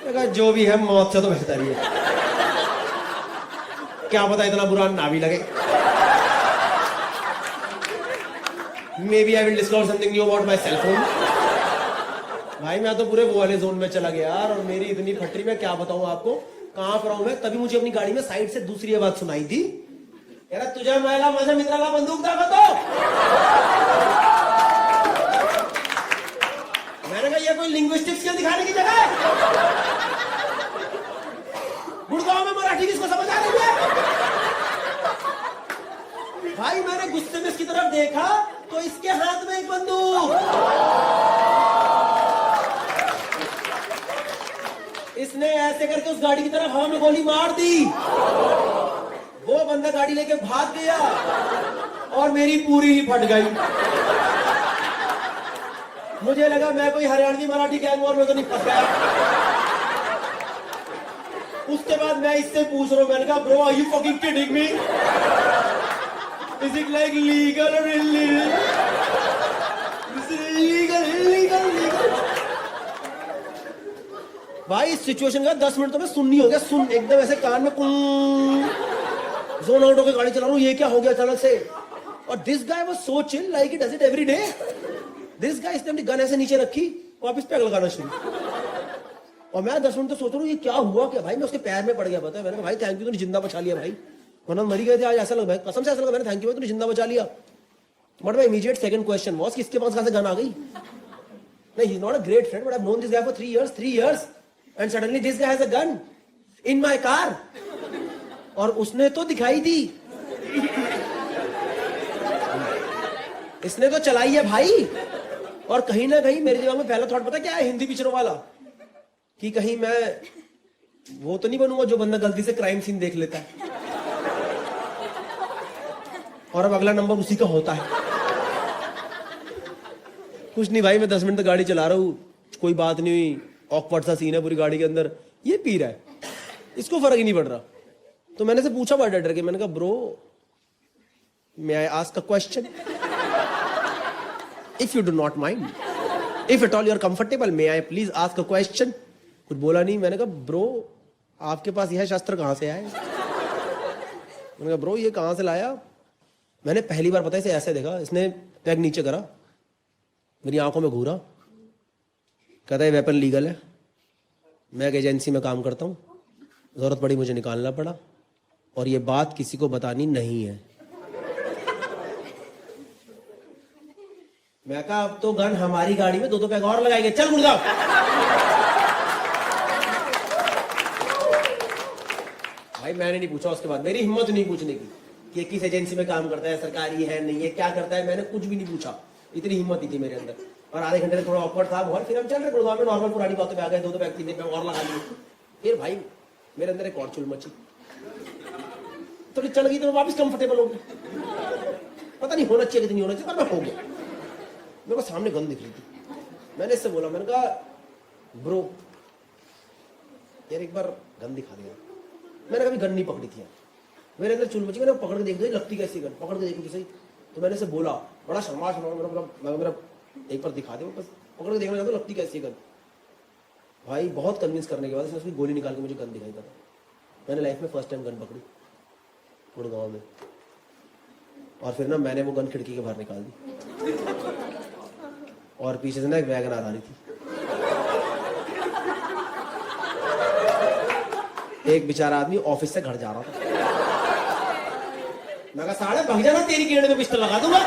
दिया. जो भी है मौत से तो बेहतर ही है. क्या पता इतना बुरा ना भी लगे. Maybe I will discover something new about my cell phone. भाई मैं तो पूरे वो वाले जोन में चला गया यार. और मेरी इतनी फटरी, में क्या बताऊं आपको, कहां पर हूं मैं. तभी मुझे अपनी गाड़ी में साइड से दूसरी आवाज सुनाई थी, यार तुझे महिला माझ्या मित्राला बंदूक दाखवतो. मैंने कहा ये कोई लिंग्विस्टिक्स स्किल दिखाने की जगह है. गुड़गांव में मराठी किसको समझ आ रही है. भाई मैंने गुस्से में इसकी तरफ देखा तो इसके हाथ में एक बंदूक. इसने ऐसे करके उस गाड़ी की तरफ हवा में गोली मार दी. वो बंदा गाड़ी लेके भाग गया और मेरी पूरी ही फट गई. मुझे लगा मैं कोई हरियाणवी मराठी गैंग वॉर में तो नहीं फंस गया. उसके बाद मैं इससे पूछ रहा हूं, मैंने कहा bro are you fucking kidding me, is it like legal और इलीगल. भाई इस सिचुएशन का 10 मिनट तो मैं सुन नहीं हो गया. सुन एकदम ऐसे कान में जोन आउट होकर गाड़ी चला रहा हूं. ये क्या हो गया अचानक से. और this guy was so chill, like it does it every day. This guy इसने अपनी गन ऐसे नीचे रखी, वापस पैक लगाना शुरू. और मैं 10 मिनट तो सोच रहा हूँ ये क्या हुआ क्या. भाई मैं उसके पैर में पड़ गया. पता है मैंने कहा भाई थैंक यू, तूने जिंदा बचा लिया भाई, वरना मरी गए थे आज. ऐसा लगा कसम से ऐसा लगा मैंने, थैंक यू तूने जिंदा बचा लिया. But my immediate second question was कि इसके पास कहां से गन आ गई. नहीं, he is not a great friend, but I have known this guy for 3 years and suddenly this guy has a gun in my car. और उसने तो दिखाई दी, इसने तो चलाई है भाई. और कहीं ना कहीं मेरे दिमाग में पहला थॉट पता क्या है, हिंदी पिक्चरों वाला, कि कहीं मैं वो तो नहीं बनूंगा जो बंदा गलती से क्राइम सीन देख लेता है और अब अगला नंबर उसी का होता है. कुछ नहीं भाई, मैं 10 मिनट तक गाड़ी चला रहा हूं, कोई बात नहीं हुई. ऑकवर्ड सा सीन है पूरी गाड़ी के अंदर. ये पी रहा है, इसको फर्क ही नहीं पड़ रहा. तो मैंने से पूछा बड़ा डर के, मैंने कहा bro may I ask a question, if you do not mind, if at all you are comfortable, may I please ask a question. कुछ बोला नहीं. मैंने कहा ब्रो आपके पास यह शस्त्र कहां से आया. मैंने कहा ब्रो ये कहां से लाया. मैंने पहली बार पता है इसे ऐसे देखा. इसने पैग नीचे करा, मेरी आंखों में घूरा, कहता है वेपन लीगल है, मैं एक एजेंसी में काम करता हूँ, जरूरत पड़ी मुझे निकालना पड़ा, और ये बात किसी को बतानी नहीं है। मैं कहा अब तो गन हमारी गाड़ी में 2-2 पैग और लगाएंगे, चल मुर्गा। भाई मैंने नहीं पूछा उसके बाद, मेरी हिम्मत नहीं पूछने की कि किस एजेंसी में काम करता है, सरकारी है नहीं है, क्या करता है, मैंने कुछ भी नहीं पूछा। इतनी हिम्मत ही थी मेरे अंदर। और आधे घंटे में थोड़ा ऑकवर्ड था बहुत, फिर हम चल रहे गुड़गांव में नॉर्मल पुरानी बातों पे आ गए, 2-2 पैग 3 पैग और लगा लिए। फिर भाई मेरे अंदर एक और चुल मची, थोड़ी चढ़ गई तो वापस कंफर्टेबल हो गया। पता नहीं होना चाहिए कितनी होना चाहिए, पर मैं हो गया। मेरे को सामने गन दिख रही थी, मैंने इससे बोला, मैंने कहा ब्रो यार एक बार गन दिखा दिया। मैंने कभी गन नहीं पकड़ी थी यार, मेरे अंदर चुल मची। मैंने पकड़ के देख दी लगती कैसी गन, पकड़ के देखी सही। तो मैंने से बोला बड़ा शर्माश, मेरा एक बार दिखा दे, बस पकड़ के देखना चाहता लगती कैसी गन। भाई बहुत कन्विंस करने के बाद उसने उसकी गोली निकाल के मुझे गन दिखाई था। मैंने लाइफ में फर्स्ट टाइम गन पकड़ी गुड़गांव में, और फिर ना मैंने वो गन खिड़की के बाहर निकाल दी, और पीछे से ना एक वैगन आ रही थी। एक बेचारा आदमी ऑफिस से घर जा रहा था। मैं कहा साले भाग जाना, तेरी गेड़ में पिस्टल लगा दूंगा।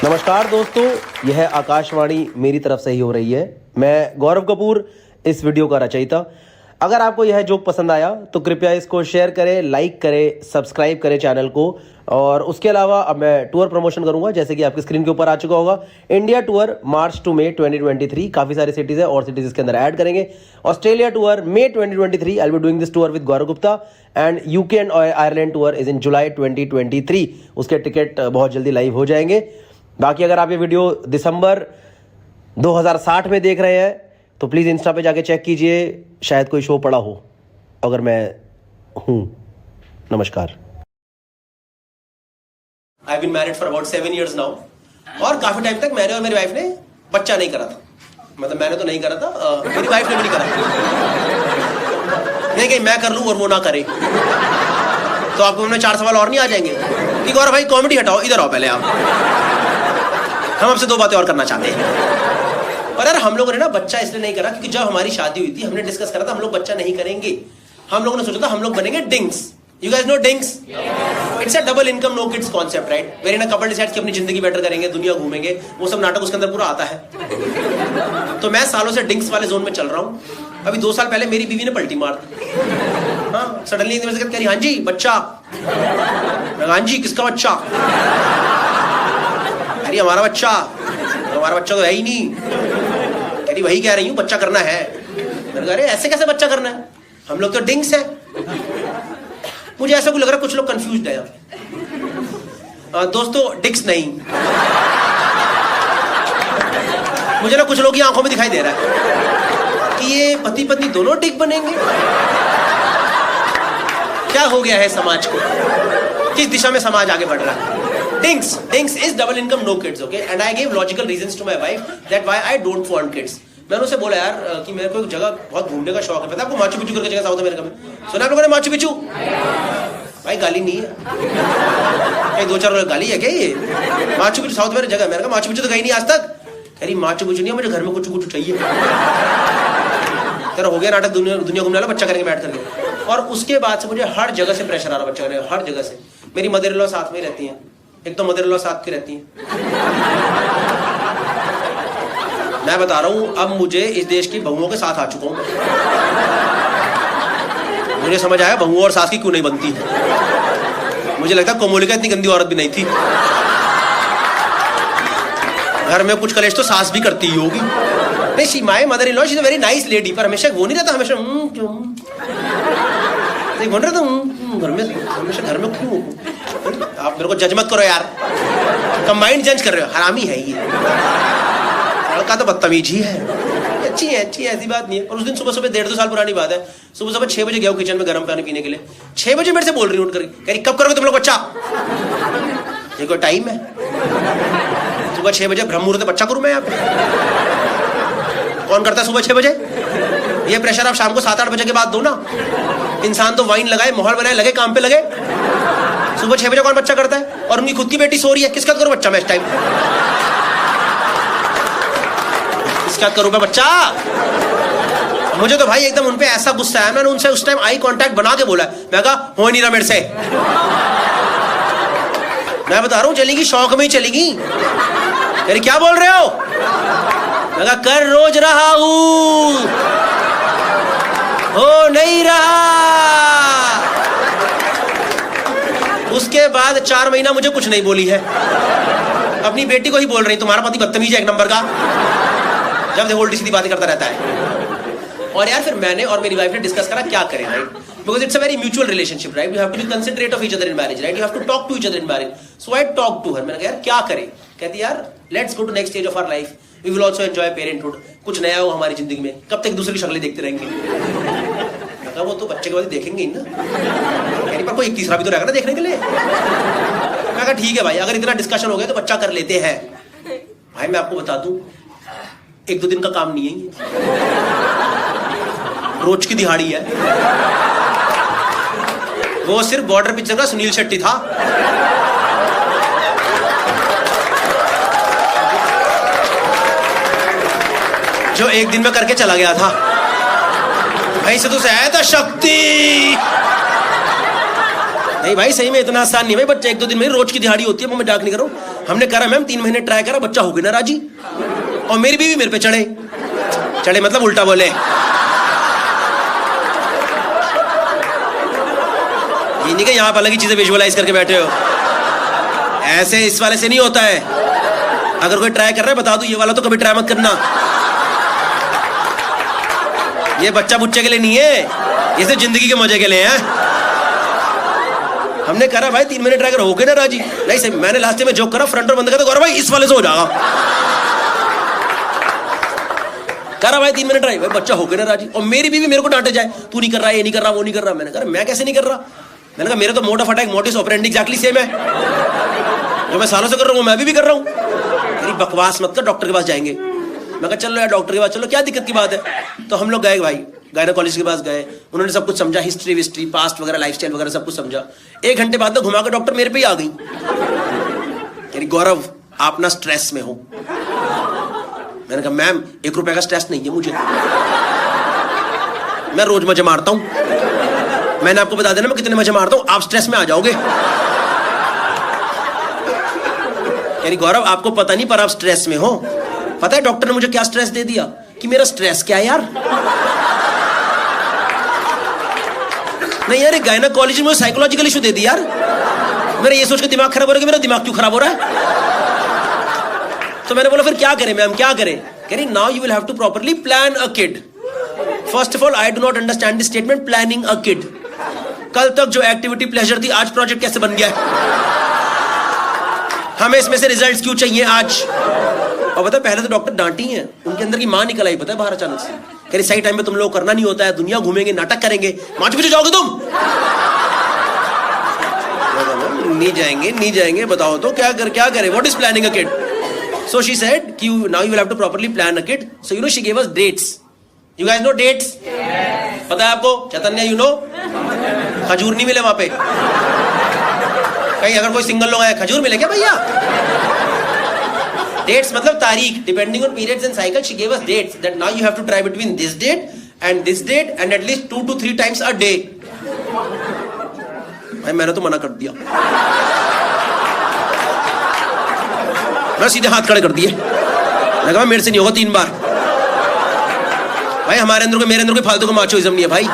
नमस्कार दोस्तों, यह आकाशवाणी मेरी तरफ से ही हो रही है। मैं गौरव कपूर, इस वीडियो का रचयिता। अगर आपको यह जोक पसंद आया तो कृपया इसको शेयर करें, लाइक करें, सब्सक्राइब करें चैनल को। और उसके अलावा अब मैं टूर प्रमोशन करूंगा, जैसे कि आपकी स्क्रीन के ऊपर आ चुका होगा। इंडिया टूर मार्च टू मई 2023, काफ़ी सारी सिटीज़ है और सिटीज़ इसके अंदर ऐड करेंगे। Australia tour May 2023, I will be doing this tour with Gaurav Gupta. And UK and Ireland tour is in July 2023। उसके टिकट बहुत जल्दी लाइव हो जाएंगे। बाकी अगर आप ये वीडियो दिसंबर 2060 में देख रहे हैं तो प्लीज़ इंस्टा पे जाके चेक कीजिए, शायद कोई शो पड़ा हो, अगर मैं हूं। नमस्कार। I've been married for about 7 years now, और काफी टाइम तक मैंने और मेरी वाइफ ने बच्चा नहीं करा था। मतलब मैंने तो नहीं करा था, मेरी वाइफ ने भी नहीं करा नहीं कि मैं कर लूं और वो ना करे। तो आपको हमने 4 सवाल और नहीं आ जाएंगे कि गौरव भाई कॉमेडी हटाओ, इधर आओ पहले आप, हम आपसे 2 बातें और करना चाहते हैं। पर यार हम लोगों ने ना बच्चा इसलिए नहीं करा क्योंकि जब हमारी शादी हुई थी हमने डिस्कस करा था हम लोग बच्चा नहीं करेंगे। हम लोगों ने सोचा था हम लोग बनेंगे DINKs. You guys know DINKs? It's a double income no kids concept, right? Where in a couple decides कि अपनी जिंदगी बेटर करेंगे, दुनिया घूमेंगे, वो सब नाटक उसके अंदर पूरा आता है। तो मैं सालों से डिंग्स वाले जोन में चल रहा हूँ। अभी 2 साल पहले मेरी बीवी ने पलटी मार दी। हाँ, सडनली कह रही हाँ जी बच्चा। हाँ जी किसका बच्चा? अरे हमारा बच्चा। हमारा बच्चा तो है ही नहीं। अरे वही कह रही हूँ बच्चा करना है। मैंने कहा अरे ऐसे कैसे बच्चा करना है, हम लोग तो डिंग्स हैं। मुझे ऐसा कुछ लग रहा है कुछ लोग कंफ्यूज्ड है। दोस्तों डिक्स नहीं, मुझे ना कुछ लोग की आंखों में दिखाई दे रहा है कि ये पति पत्नी दोनों डिक बनेंगे। क्या हो गया है समाज को, किस दिशा में समाज आगे बढ़ रहा है? Dinks is double income, no kids, okay? And I gave logical reasons to my wife that why I don't want kids. मैंने उसे बोला यार कि मेरे को एक जगह बहुत घूमने का शौक है। पता है आपको माचू पिचू करके जगह साउथ अमेरिका में? सुना आप लोगों ने माचू पिचू? भाई गाली नहीं है, 2-4 लोग गाली है क्या ये? माचू पिचू साउथ में जगह है। मैंने कहा माचू पिचू तो गई नहीं आज तक। कह रही माचू पिचू नहीं है, मुझे घर में कुछ चाहिए। तेरा हो गया नाटक, दुनिया घूमने वाला, बच्चा करेंगे बैठ करके। और उसके बाद से मुझे हर जगह से प्रेशर आ रहा बच्चा करने, हर जगह से। मेरी मदर इन लॉ साथ में रहती हैं, एक तो मदर इन लॉ साथ की रहती है। मैं बता रहा हूं अब मुझे इस देश की बहुओं के साथ आ चुका हूं। मुझे समझ आया बहुओं और सास की क्यों नहीं बनती। मुझे लगता कोमोलिका इतनी गंदी औरत भी नहीं थी। घर में कुछ कलेश तो सास भी करती ही होगी। नहीं, she my mother in law she is a very nice lady, पर हमेशा वो नहीं रहता, हमेशा क्यों बोल रहे थे घर में, हमेशा घर में क्यों? आप मेरे को जज मत करो यार, कंबाइंड जज कर रहे हो, हरामी है ये लड़का, तो बदतमीज ही है। अच्छी है ऐसी बात नहीं है। और उस दिन सुबह 1.5-2 साल पुरानी बात है, सुबह 6 बजे गया किचन में गर्म पानी पीने के लिए। 6 बजे मेरे से बोल रही हूँ उठ कर, कह रही कब करोगे तुम लोग बच्चा? ये कोई टाइम है? सुबह 6 बजे ब्रह्म मुहूर्त बच्चा करूँ मैं यहाँ पे? कौन करता है सुबह 6 बजे? ये प्रेशर आप शाम को 7-8 बजे के बाद दो ना। इंसान तो वाइन लगाए, माहौल बनाए, लगे काम पे लगे। सुबह 6 बजे कौन बच्चा करता है? और उनकी खुद की बेटी सो रही है, किसका करूं बच्चा मैं इस टाइम? किसका करूं मैं बच्चा? मुझे तो भाई एकदम उनपे ऐसा गुस्सा है, मैंने उनसे उस टाइम आई कांटेक्ट बना के बोला, मैं कहा हो नहीं रहा मेरे से, मैं बता रहा हूँ चलेगी, शौक में ही चलेगी। अरे क्या बोल रहे हो? मैं कहा कर रोज रहा हूं, हो नहीं रहा। उसके बाद 4 महीना मुझे कुछ नहीं बोली है, अपनी बेटी को ही बोल रही तुम्हारा पति बदतमीज है एक नंबर का, जब देखो उल्टी सीधी बातें करता रहता है। और यार फिर मैंने और मेरी वाइफ ने डिस्कस करा क्या करें, right, because it's a very mutual relationship, right, you have to be considerate of each other in marriage, right, you have to talk to each other in marriage. So I talk to her, मैंने कहा यार क्या करें? कहती यार let's go to next stage of our life, we will also enjoy parenthood, कुछ नया हो हमारी जिंदगी में, कब तक दूसरी की शक्लें देखते रहेंगे? कहा वो तो बच्चे के बाद देखेंगे ही ना, यानी पर कोई एक तीसरा भी तो रहेगा ना देखने के लिए। मैं कहा ठीक है भाई, अगर इतना डिस्कशन हो गया तो बच्चा कर लेते हैं। भाई मैं आपको बता दूं 1-2 दिन का काम नहीं है ये, रोज की दिहाड़ी है। वो सिर्फ बॉर्डर पिक्चर का सुनील शेट्टी था। जो 1 दिन में करके चला गया था। भाई से तो है था शक्ति। नहीं भाई सही में इतना आसान नहीं है भाई, बच्चा 1-2 दिन में रोज की दिहाड़ी होती है, मैं मजाक नहीं कर रहा हूं। हमने करा मैम 3 महीने ट्राई करा, बच्चा हो गया ना राजी, और मेरी बीवी मेरे पे चढ़े मतलब उल्टा बोले। ये नहीं कि यहां पर अलग ही चीजें विजुअलाइज करके बैठे हो, ऐसे इस वाले से नहीं होता है। अगर कोई ट्राई कर रहा है बता दो, ये वाला तो कभी ट्राई मत करना, ये बच्चा बुच्चे के लिए नहीं है, ये सिर्फ जिंदगी के मजे के लिए है। हमने करा भाई 3 महीने ट्राई कर, हो गए ना राजी। नहीं सही, मैंने लास्ट में जोक करा, फ्रंट और बंद कर गौरव भाई इस वाले से हो जाएगा। करा भाई 3 महीने ट्राई, भाई बच्चा हो गया ना राजी, और मेरी बीवी मेरे को डांटे जाए, तू नहीं कर रहा, ये नहीं कर रहा, वो नहीं कर रहा। मैंने कहा मैं कैसे नहीं कर रहा? मैंने कहा मेरा तो mode of attack, mortise operandi exactly same है, जो मैं सालों से कर रहा हूँ मैं भी कर रहा हूँ। मेरी बकवास मत कर, डॉक्टर के पास जाएंगे। मैं कहा चलो यार डॉक्टर के पास चलो, क्या दिक्कत की बात है? तो हम लोग गए भाई, गायनेकोलॉजिस्ट के पास गए, उन्होंने सब कुछ समझा, हिस्ट्री विस्ट्री पास्ट वगैरह लाइफस्टाइल वगैरह सब कुछ समझा। 1 घंटे बाद तो घुमा के डॉक्टर मेरे पे ही आ गई, यानी गौरव आप ना स्ट्रेस में हो। मैंने कहा मैम 1 रुपए का स्ट्रेस नहीं है मुझे, मैं रोज मजे मारता हूं। मैंने आपको बता देना मैं कितने मजे मारता हूं, आप स्ट्रेस में आ जाओगे। यानी गौरव आपको पता नहीं पर आप स्ट्रेस में हो। पता है डॉक्टर ने मुझे क्या स्ट्रेस दे दिया कि मेरा स्ट्रेस क्या है यार? नहीं यार गायनेकोलॉजी में साइकोलॉजिकल इशू दे दिया यार। मेरा ये सोच के दिमाग खराब हो रहा है कि मेरा दिमाग क्यों खराब हो रहा है। तो मैंने बोला फिर क्या करें मैम, क्या करें? कह रही now you will have to properly plan a kid. First of all I do not understand this statement planning a kid. कल तक जो एक्टिविटी प्लेजर थी आज प्रोजेक्ट कैसे बन गया? हमें इसमें से रिजल्ट्स क्यों चाहिए आज? और पता है पहले तो डॉक्टर डांटी हैं, उनके अंदर की मां निकल आई पता है बाहर अचानक से। कह रही सही टाइम पे तुम लोग करना नहीं होता है, दुनिया घूमेंगे नाटक करेंगे, 5 बजे जाओगे तुम? नहीं जाएंगे नहीं जाएंगे, बताओ तो क्या करें? What is planning a kid? So she said कि now you will have to properly plan a kid. So you know she give us dates. You guys know dates? पता है आपको चैतन्य? यू नो खजूर नहीं मिले वहां पे कहीं, अगर कोई सिंगल लोग आए खजूर मिले क्या भैया? डेट्स मतलब तारीख, depending on periods and cycle she give us dates that now you have to try between this date and at least 2 to 3 times a day. भाई मैंने तो मना कर दिया, मैं सीधे हाथ खड़े कर दिए। मैं कहा मेरे से नहीं होगा 3 बार। भाई हमारे अंदर मेरे अंदर कोई फालतू का माचोइज्म नहीं है भाई।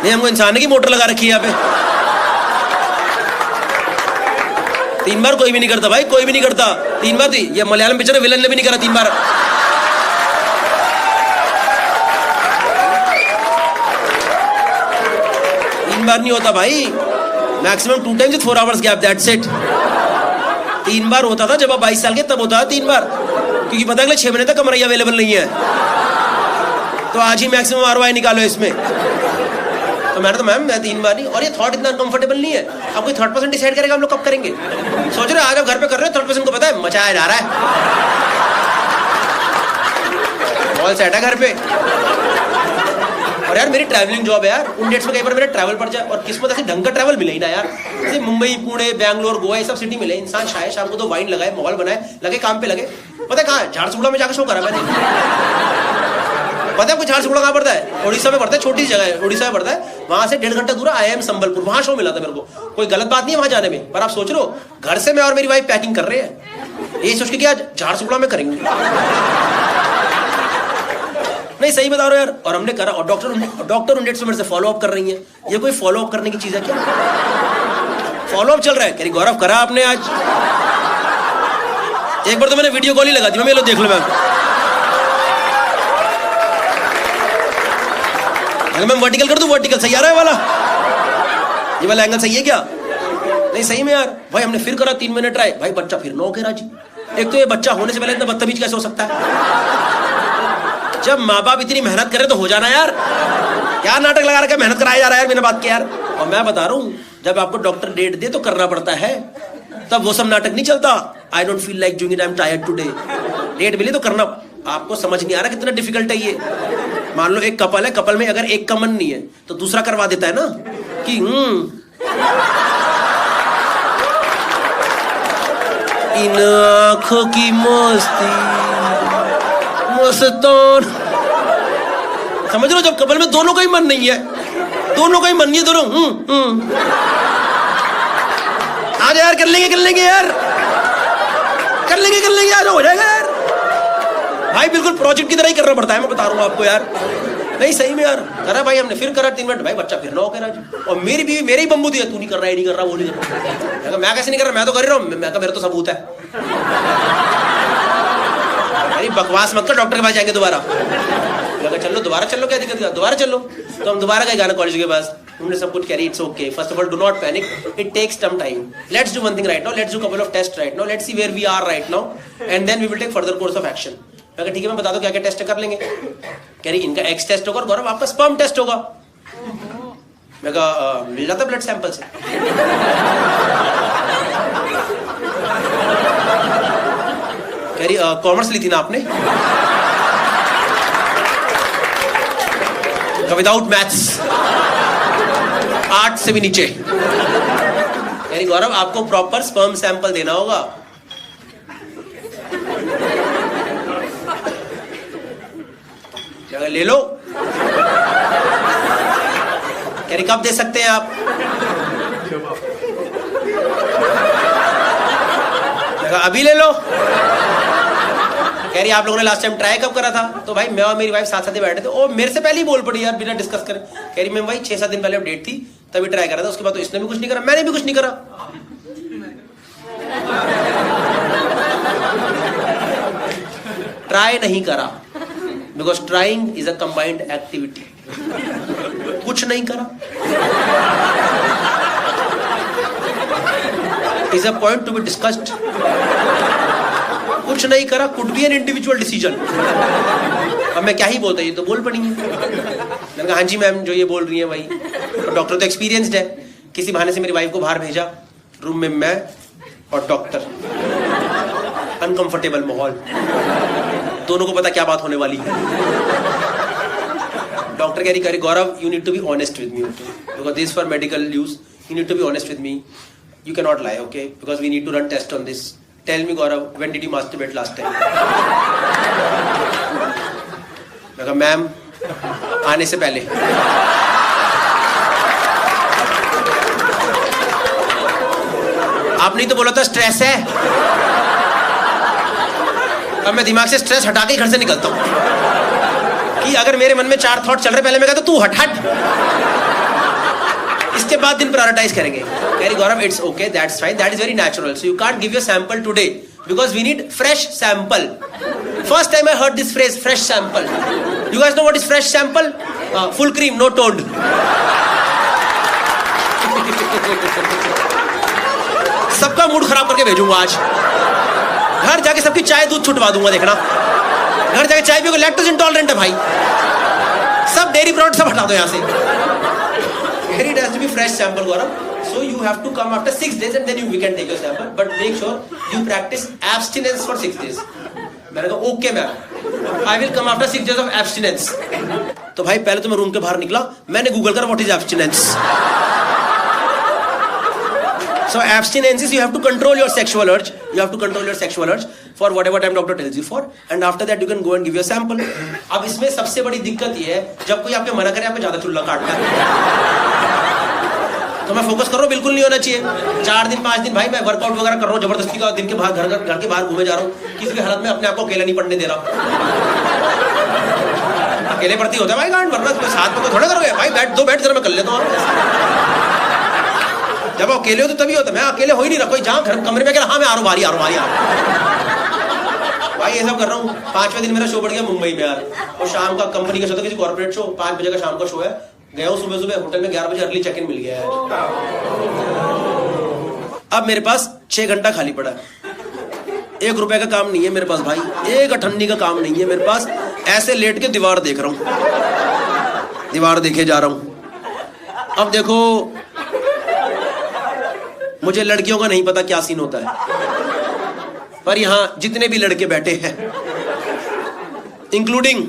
नहीं हमको इंसान की मोटर लगा रखी है यहाँ पे। 3 बार कोई भी नहीं करता भाई, कोई भी नहीं करता 3 बार। थी ये मलयालम पिक्चर विलन ने भी नहीं करा 3 बार। 3 बार नहीं होता भाई, maximum 2 times with 4 hours gap, that's it. 3 बार होता था जब आप 22 साल के, तब होता था 3 बार, क्योंकि पता अगले 6 महीने तक कमरैया अवेलेबल नहीं है, तो आज ही मैक्सिमम ROI निकालो इसमें। तो मैंने तो मैम मैं 3 बार नहीं। और ये थॉट इतना अनकंफर्टेबल नहीं है। अब कोई थर्ड पर्सन डिसाइड करेगा हम लोग कब करेंगे? सोच रहे आज आप घर पे कर रहे हो, थर्ड पर्सन को पता है मचाया जा रहा है, ऑल सेट है घर पे। और यार मेरी ट्रैवलिंग जॉब है यार, उन डेट्स में कई बार मेरा ट्रैवल पड़ जाए, और किस्मत ऐसे ढंग का ट्रैवल मिले ही ना यार। जैसे मुंबई, पुणे, बैंगलोर, गोवा ये सब सिटी मिले, इंसान शायद शाम को तो वाइन लगाए, माहौल बनाए, लगे काम पे लगे। पता है कहाँ? झारसुगुड़ा में जाकर शो करा मैंने। पता है आपको झारसुगुड़ा कहाँ पड़ता है? उड़ीसा में पड़ता है, छोटी जगह है, उड़ीसा में पड़ता है। वहां से 1.5 घंटा दूर IIM संबलपुर, वहां शो मिला था मेरे को। कोई गलत बात नहीं है वहां जाने में, पर आप सोच रहे हो घर से मैं और मेरी वाइफ पैकिंग कर रहे हैं, ये सोच के क्या झारसुगुड़ा में करेंगे? नहीं सही बता रहा हूं यार। और हमने करा, और डॉक्टर 1 मिनट से फॉलो अप कर रही है। ये कोई फॉलो अप करने की चीज है क्या? फॉलो अप चल रहा है। कह रही गौरव करा आपने आज? एक बार तो मैंने वीडियो कॉल ही लगा दी, मैं लो देख लो मैं वर्टिकल कर दूं, वर्टिकल सही आ रहा है वाला, ये वाला एंगल सही है क्या? नहीं सही में यार। भाई हमने फिर करा 3 महीने ट्राई, भाई बच्चा फिर नो के राजी। एक तो ये बच्चा होने से पहले इतना बदतमीज कैसे हो सकता है? जब माँ बाप इतनी मेहनत करे तो हो जाना यार, क्या नाटक लगा रखा है, मेहनत कराया जा रहा है यार बिना बात के यार। और मैं बता रहा हूँ जब आपको डॉक्टर डेट दे तो करना पड़ता है, तब वो सब नाटक नहीं चलता। I don't feel like doing it, I am tired today. Date मिली तो करना। आपको समझ नहीं आ रहा कितना डिफिकल्ट है ये। मान लो एक कपल है, कपल में अगर एक का मन नहीं है तो दूसरा करवा देता है ना कि इन आंखों की मस्ती मस्तान, समझ लो जब कपल में दोनों का ही मन नहीं है, दोनों का ही मन नहीं है, दोनों आज यार कर लेंगे यार, कर लेंगे यार, हो जाएगा यार। भाई बिल्कुल प्रोजेक्ट की तरह ही करना पड़ता है, मैं बता रहा हूँ आपको यार। नहीं सही में यार करा भाई हमने, फिर करा 3 मिनट, भाई बच्चा फिर ना हो गया राज। और मेरी बीवी मेरे ही बम्बू दिया, तू नहीं कर रहा, ये नहीं कर रहा, वो नहीं कर रहा। मैं कैसे नहीं कर रहा, मैं तो कर रहा हूँ, मैं तो मेरा तो सबूत है। अरे बकवास मत कर, डॉक्टर के पास जाएंगे दोबारा। चलो दोबारा चलो, क्या दिक्कत है, दोबारा चलो। तो हम दोबारा गए गायनेकोलॉजिस्ट के पास, उन्होंने सब कुछ कह, it's okay, first of all do not panic, it takes some time, let's do one thing right now, let's do couple of test right now, let's see where we are right now and then we will take further course of action. मैं कहा ठीक है, मैं बता दो क्या क्या test कर लेंगे। कह रही इनका एक्स टेस्ट होगा और गौरव आपका स्पर्म टेस्ट होगा। मैं कहा मिल जाता ब्लड सैंपल से। कह रही कॉमर्स ली थी ना आपने? विदाउट मैथ्स, आर्ट से भी नीचे। कह रही गौरव आपको प्रॉपर स्पर्म सैंपल देना होगा। ले लो। कह रही कब दे सकते हैं आप? अभी ले लो। कह रही आप लोगों ने लास्ट टाइम ट्राई कब करा था? तो भाई मैं और मेरी वाइफ साथ साथ ही बैठे थे, और मेरे से पहले ही बोल पड़ी यार बिना डिस्कस करे। कह रही मैम भाई 6-7 दिन पहले डेट थी तभी ट्राई करा था, उसके बाद तो इसने भी कुछ नहीं करा, मैंने भी कुछ नहीं करा। ट्राई नहीं करा, because trying is a combined activity. कुछ नहीं करा is a point to be discussed. कुछ नहीं करा could be an individual decision. अब मैं क्या ही बोलता, ये तो बोल पड़ी है। मैंने कहा हाँ जी मैम जो ये बोल रही है वही। तो डॉक्टर तो एक्सपीरियंस्ड है, किसी बहाने से मेरी वाइफ को बाहर भेजा, रूम में मैं और डॉक्टर, अनकंफर्टेबल माहौल, दोनों को पता क्या बात होने वाली है। डॉक्टर कह रही Gaurav you need to be honest with me, because this for medical use, you need to be honest with me, you can not lie, okay, because we need to run test on this. Tell me Gaurav when did you masturbate last time? मैं कहा ma'am आने से पहले। आपने तो बोला था stress है। अब मैं दिमाग से स्ट्रेस हटा के घर से निकलता हूं कि अगर मेरे मन में 4 थॉट चल रहे, पहले मैं कहता तू हट हट, इसके बाद दिन प्रायोरिटाइज करेंगे। कह रही Gaurav it's okay, that's fine, that is very natural, so you can't give your sample today because we need fresh sample. First time I heard this phrase, fresh sample. You guys know what is fresh sample? Full cream no toned. सबका mood खराब करके भेजूंगा आज। घर जाके सबकी चाय दूध छुटवा दूंगा, देखना। घर जाके चाय पियोगे, लैक्टोज इंटॉलरेंट है भाई, सब डेयरी प्रोडक्ट सब हटा दो यहाँ से। It has to be fresh sample, Gaurav. So you have to come after 6 days and then we can take your sample. But make sure you practice abstinence for 6 days. मैंने कहा okay ma'am, I will come after 6 days of abstinence. तो भाई पहले तो मैं room के बाहर निकला, मैंने गूगल करा what is abstinence. So abstinence is you have to control your sexual urge. You have to control your sexual urge for whatever time doctor tells you for, and after that you can go and give your sample. अब इसमें सबसे बड़ी दिक्कत ये है जब कोई आपके मना करे आपको ज्यादा चुल्ला काटता है तो मैं फोकस कर रहा हूँ, बिल्कुल नहीं होना चाहिए। 4 दिन 5 दिन भाई मैं वर्कआउट वगैरह कर रहा हूँ जबरदस्ती का, दिन के बाहर घर के बाहर घूमे जा रहा हूँ, किसी भी हालत में अपने आप को अकेला नहीं पढ़ने दे रहा। अकेले पढ़ती होता है भाई गांड, वरना तो साथ में तो थोड़ा करोगे भाई, बैठ जरा मैं कर लेता हूँ। जब अकेले हो तो तभी होता है, मैं अकेले हो ही नहीं रहा, कोई जहाँ घर कमरे में, हाँ मैं आ रहा हूँ भाई ये सब कर रहा हूँ। 5वें दिन मेरा शो बढ़ गया मुंबई में यार, और शाम का कंपनी का शो था, किसी कॉर्पोरेट शो, 5 बजे का शाम का शो है। गया हूँ सुबह होटल में, 11 बजे अर्ली चेक इन मिल गया है। अब मेरे पास 6 घंटा खाली पड़ा है, 1 रुपए का काम नहीं है मेरे पास भाई, 1 अठन्नी का काम नहीं है मेरे पास। ऐसे लेट के दीवार देख रहा हूँ, दीवार देखे जा रहा हूँ। अब देखो मुझे लड़कियों का नहीं पता क्या सीन होता है, पर यहां जितने भी लड़के बैठे हैं इंक्लूडिंग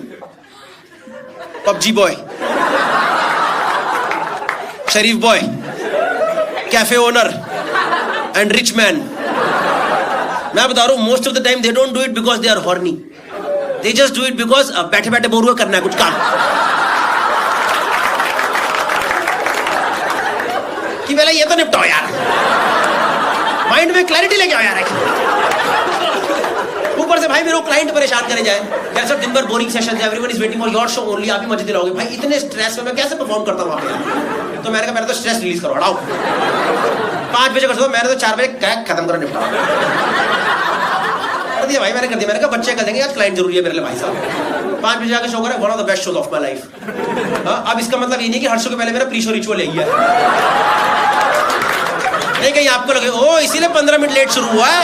पबजी बॉय, शरीफ boy, cafe owner and rich man, मैं बता रहा हूं most of the time they don't do it because they are horny, they just do it because बैठे बैठे बोर हुआ करना है कुछ काम कि पहले ये तो निपटाओ यार, माइंड में क्लैरिटी लेके आओ यार। ऊपर से भाई मेरे को क्लाइंट परेशान करे जाए यार, सब दिन भर boring sessions, everyone is waiting for your show only, आप ही मजे दिलाओगे भाई, इतने स्ट्रेस में मैं कैसे परफॉर्म करता हूं वहां पे। तो मैंने कहा मेरा तो स्ट्रेस रिलीज करो, हटाओ। 5 बजे कर दो, मैंने तो 4 बजे कैक खत्म करो, निपटाओ कर दिया भाई, मैंने कर दिया। मैंने कहा बच्चे कर देंगे, आज क्लाइंट जरूरी है मेरे लिए भाई साहब। 5 बजे आके शो करा, one of the best shows of my life. अब इसका मतलब ये नहीं कि हर शो के पहले मेरा प्री शो रिचुअल यही है, नहीं कहीं आपको लगे ओ इसीलिए 15 मिनट लेट शुरू हुआ है,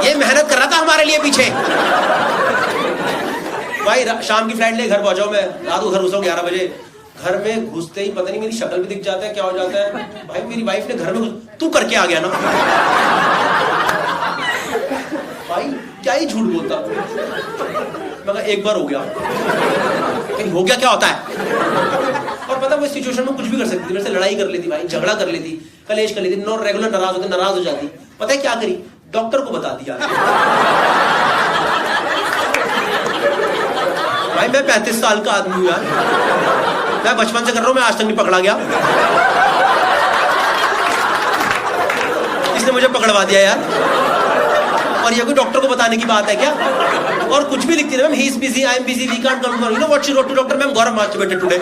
ये मेहनत कर रहा था हमारे लिए पीछे। भाई शाम की फ्लाइट ले घर पहुंचाओ, मैं रात को घर घुसा 11 बजे, घर में घुसते ही पता नहीं मेरी शक्ल भी दिख जाता है, क्या हो जाता है भाई, मेरी वाइफ ने घर में तू करके आ गया ना भाई, क्या ही झूठ बोलता, मगर एक बार हो गया, लेकिन हो गया क्या होता है। और पता वो सिचुएशन में कुछ भी कर सकती थी, मेरे से लड़ाई कर लेती भाई, झगड़ा कर लेती, कलेश कर लेती, नॉन रेगुलर नाराज हो जाती। पता है क्या करी, डॉक्टर को बता दिया भाई, मैं 35 साल का आदमी हूं यार, मैं बचपन से कर रहा हूं, मैं आज तक नहीं पकड़ा गया, इसने मुझे पकड़वा दिया यार। और ये कोई डॉक्टर को बताने की बात है क्या? और कुछ भी लिखती है ma'am, he is busy, I am busy, we can't come, you know what she wrote to doctor ma'am, Gaurav masturbated today.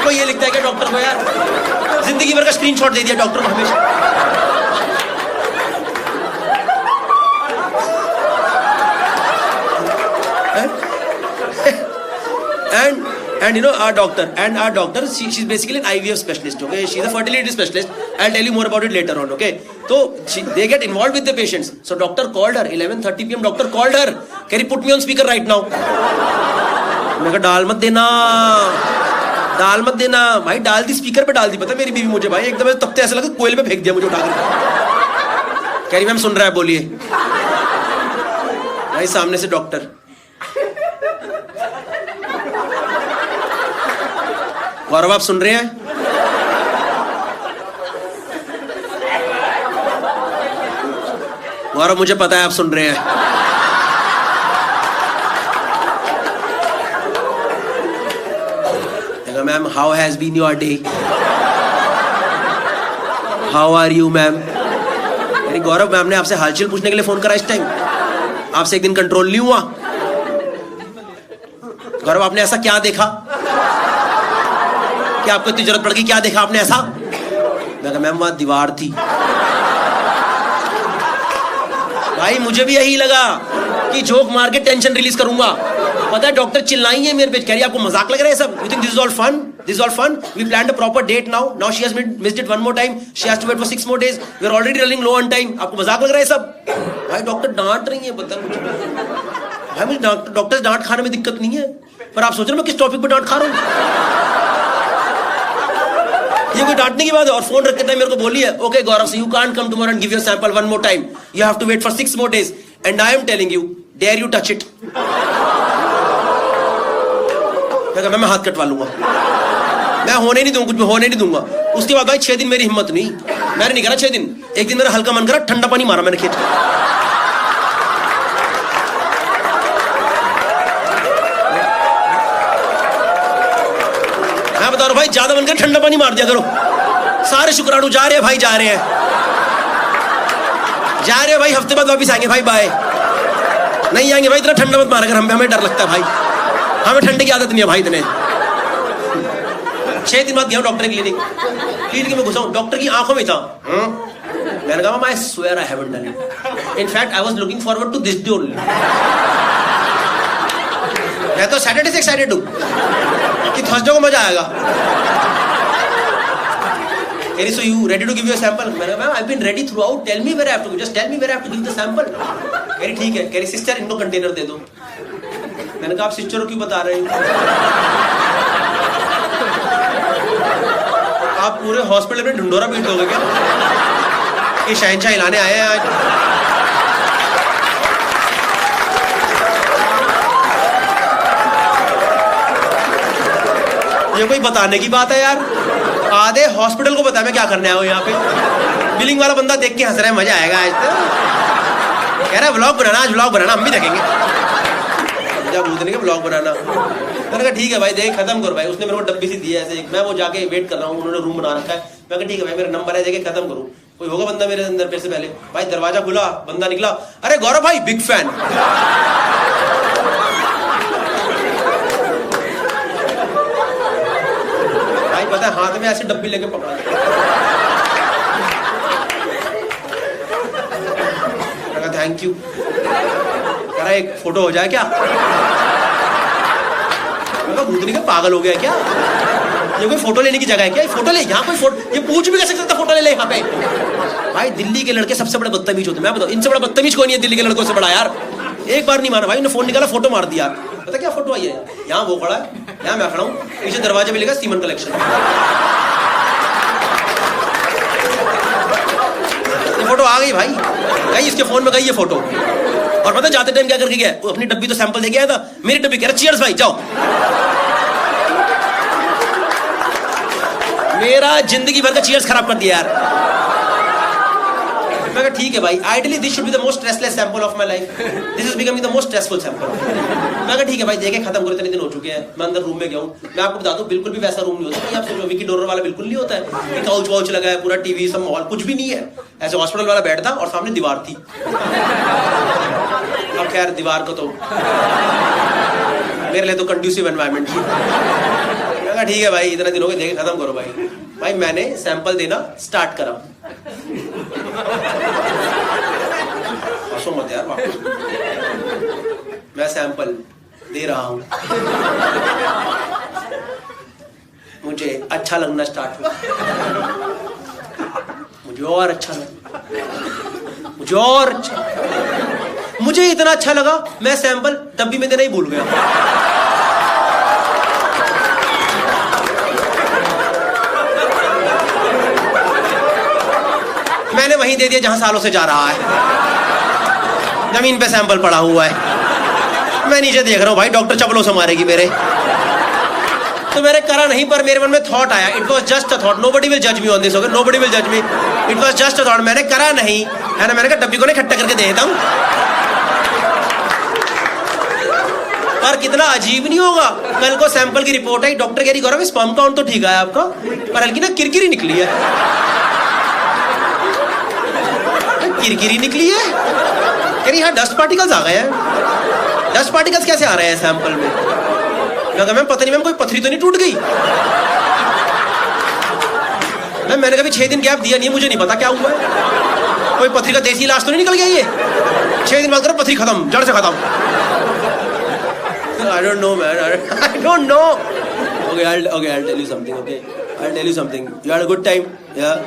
कोई ये लिखता है क्या डॉक्टर को यार? जिंदगी भर का स्क्रीनशॉट दे दिया डॉक्टर को हमेशा। And you know our doctor she's basically an IVF specialist, okay, she's a fertility specialist, I'll tell you more about it later on, okay. So they get involved with the patients, so doctor called her 11:30 PM, doctor called her, can you put me on speaker right now? मैं कहा डाल मत देना भाई, डाल दी speaker पे, डाल दी, पता मेरी बीवी मुझे भाई एकदम तब तो ऐसा लगा कोयले पे फेंक दिया मुझे उठा कर। कह रही मैम सुन रहा है, बोलिए। भाई सामने से डॉक्टर, गौरव आप सुन रहे हैं? गौरव मुझे पता है आप सुन रहे हैं। Ma'am how has been your day, how are you ma'am? Gaurav ma'am ने आपसे हालचाल पूछने के लिए फोन करा इस टाइम, आपसे एक दिन कंट्रोल नहीं हुआ? गौरव आपने ऐसा क्या देखा कि आपको इतनी जरूरत पड़ गई, क्या देखा आपने ऐसा? मैं कहा मैम वहां दीवार थी। भाई मुझे भी यही लगा कि जोक मार के टेंशन रिलीज करूंगा। पता है डॉक्टर चिल्लाई है मेरे पे, कह रही है आपको मजाक लग रहा है सब, you think this is all fun? This is all fun? We planned a proper date now she has missed it 1 more time, she has to wait for 6 more days, we are already running low on time, आपको मजाक लग रहा है सब? भाई doctor डांट रही है, पता मुझे भाई, मुझे डॉक्टर डांट खाने में दिक्कत नहीं है, पर आप सोच रहे हो मैं किस टॉपिक पे डांट खा रहा हूं? ये कोई डांटने की बात है? और फोन रखते टाइम मेरे को बोली है, okay Gaurav so you can't come tomorrow and give your sample 1 more time, you have to wait for 6 more days and I am telling you, dare you touch it? मैं हाथ कटवा लूंगा, मैं होने नहीं दूंगा, कुछ होने नहीं दूंगा। उसके बाद भाई 6 दिन मेरी हिम्मत नहीं, मैंने नहीं करा 6 दिन। एक दिन मेरा हल्का मन करा, ठंडा पानी मारा मैंने खींच। मैं बता रहा हूं भाई, ज्यादा मन कर ठंडा पानी मार दिया करो। सारे शुक्राणु जा रहे हैं भाई, जा रहे हैं भाई, हफ्ते बाद वापिस आएंगे भाई, बाय। नहीं आएंगे भाई, इतना ठंडा मत मारा कर, हमें डर लगता है भाई, हमें ठंडे की आदत नहीं है भाई इतने। 6 दिन बाद गया डॉक्टर क्लिनिक में घुसा हूं, डॉक्टर की आंखों में था। मैंने कहा I swear I haven't done it, in fact I was looking forward to this day only. मैं तो सैटरडे से एक्साइटेड हूं कि थर्सडे को मजा आएगा। So you ready to give you a sample? मैंने कहा I've been ready throughout. Tell me where I have to. Just tell me where I have to give the sample. कह रही ठीक है, कह रही सिस्टर इनको कंटेनर दे दो। मैंने कहा आप सिस्टर को क्यों बता रहे हो? आप पूरे हॉस्पिटल में ढिंढोरा पीट दोगे क्या? ये शहंशाह हिलाने आए हैं आज। ये कोई बताने की बात है यार? आधे हॉस्पिटल को पता है मैं क्या करने आया हूँ यहाँ पे। बिलिंग वाला बंदा देख के हंस रहा है, मजा आएगा आज तो। कह रहा है व्लॉग बनाना, आज व्लॉग बनाना, हम भी देखेंगे। जब पूछने के व्लॉग बनाना, मैंने कहा ठीक है भाई, देख खत्म करो भाई। उसने मेरे को डब्बी सी दी है ऐसे, मैं वो जाके वेट कर रहा हूँ, उन्होंने रूम बना रखा है। मैं कहा ठीक है भाई, मेरा नंबर है, देखे खत्म करूँ। कोई होगा बंदा मेरे अंदर फिर से पहले। भाई दरवाजा खुला, बंदा निकला, अरे गौरव भाई बिग फैन। पता है हाथ में ऐसे डब्बी लेके पकड़ा। Thank you. कह रहा एक फोटो हो जाए क्या? भूतनी का पागल हो गया क्या? ये कोई फोटो लेने की जगह है क्या? फोटो ले, यहाँ कोई फोटो, ये पूछ भी कैसे सकता फोटो ले यहाँ पे? भाई दिल्ली के लड़के सबसे बड़े बदतमीज होते हैं। मैं बताऊं, इनसे बड़ा बदतमीज कोई नहीं है दिल्ली के लड़कों से बड़ा यार। एक बार नहीं माना भाई, उन्होंने फोन निकाला, फोटो मार दिया। पता क्या फोटो आई है? यहाँ वो खड़ा है, यहाँ मैं खड़ा हूँ, पीछे दरवाजे में लिखा सीमन कलेक्शन। ये फोटो आ गई भाई, गई इसके फोन में गई ये फोटो। और पता जाते टाइम क्या करके गया? वो अपनी डब्बी तो सैंपल दे गया था, मेरी डब्बी कह रहा चीयर्स भाई जाओ। मेरा जिंदगी भर का चीयर्स खराब कर दिया यार। मैं कहा ठीक है भाई, ideally this should be the most stressless sample of my life, this is becoming the most stressful sample. मैं कहा ठीक है भाई, देखे खत्म करो, इतने दिन हो चुके हैं। मैं अंदर रूम में गया हूँ, मैं आपको बता दूं बिल्कुल भी वैसा रूम नहीं होता। आप सोचो विकी डोनर वाला बिल्कुल नहीं होता है, काउच वाउच लगा है, पूरा टीवी सब माहौल कुछ भी नहीं है। ऐसे हॉस्पिटल वाला बेड था और सामने दीवार थी। अब खैर दीवार को तो मेरे लिए तो कंड्यूसिव एनवायरनमेंट थी। मैं कहा ठीक है भाई, इतना दिन हो गए, देखे खत्म करो भाई। भाई मैंने सैंपल देना स्टार्ट करा। मत यार, मैं सैंपल दे रहा हूं, मुझे अच्छा लगना स्टार्ट हुआ, मुझे और अच्छा लगा, मुझे और अच्छा, मुझे इतना अच्छा लगा मैं सैंपल डब्बी में देना ही भूल गया। मैंने वहीं दे दिया जहां सालों से जा रहा है, जमीन पे सैंपल पड़ा हुआ है। मैं नीचे देख रहा हूँ भाई, डॉक्टर चपलों से मारेगी मेरे। तो मैंने करा नहीं, पर मेरे मन में थॉट आया, it was just a thought, nobody will जज me on this, okay, nobody will जज मी, it was just a thought. मैंने करा नहीं है ना, मैंने कहा डब्बी को नहीं इकट्ठा करके दे देता हूँ। पर कितना अजीब नहीं होगा, कल को सैंपल की रिपोर्ट आई, डॉक्टर कह रही गौरव स्पर्म काउंट तो ठीक है आपका, पर हल्की ना किरकिरी निकली है। किरकिरी निकली है, कह रही हाँ डस्ट पार्टिकल्स आ गए हैं। डस्ट पार्टिकल्स कैसे आ रहे हैं सैंपल में? मैम पता नहीं मैम, कोई पथरी तो नहीं टूट गई? मैंने कभी 6 दिन गैप दिया नहीं, मुझे नहीं पता क्या हुआ है। कोई पथरी का देसी इलाज तो नहीं निकल गया ये? 6 दिन बाद करो पथरी खत्म, जड़ से खत्म। I don't know man, I don't know. Okay, I'll tell you something, okay? I'll tell you something. You had a good time? Yeah?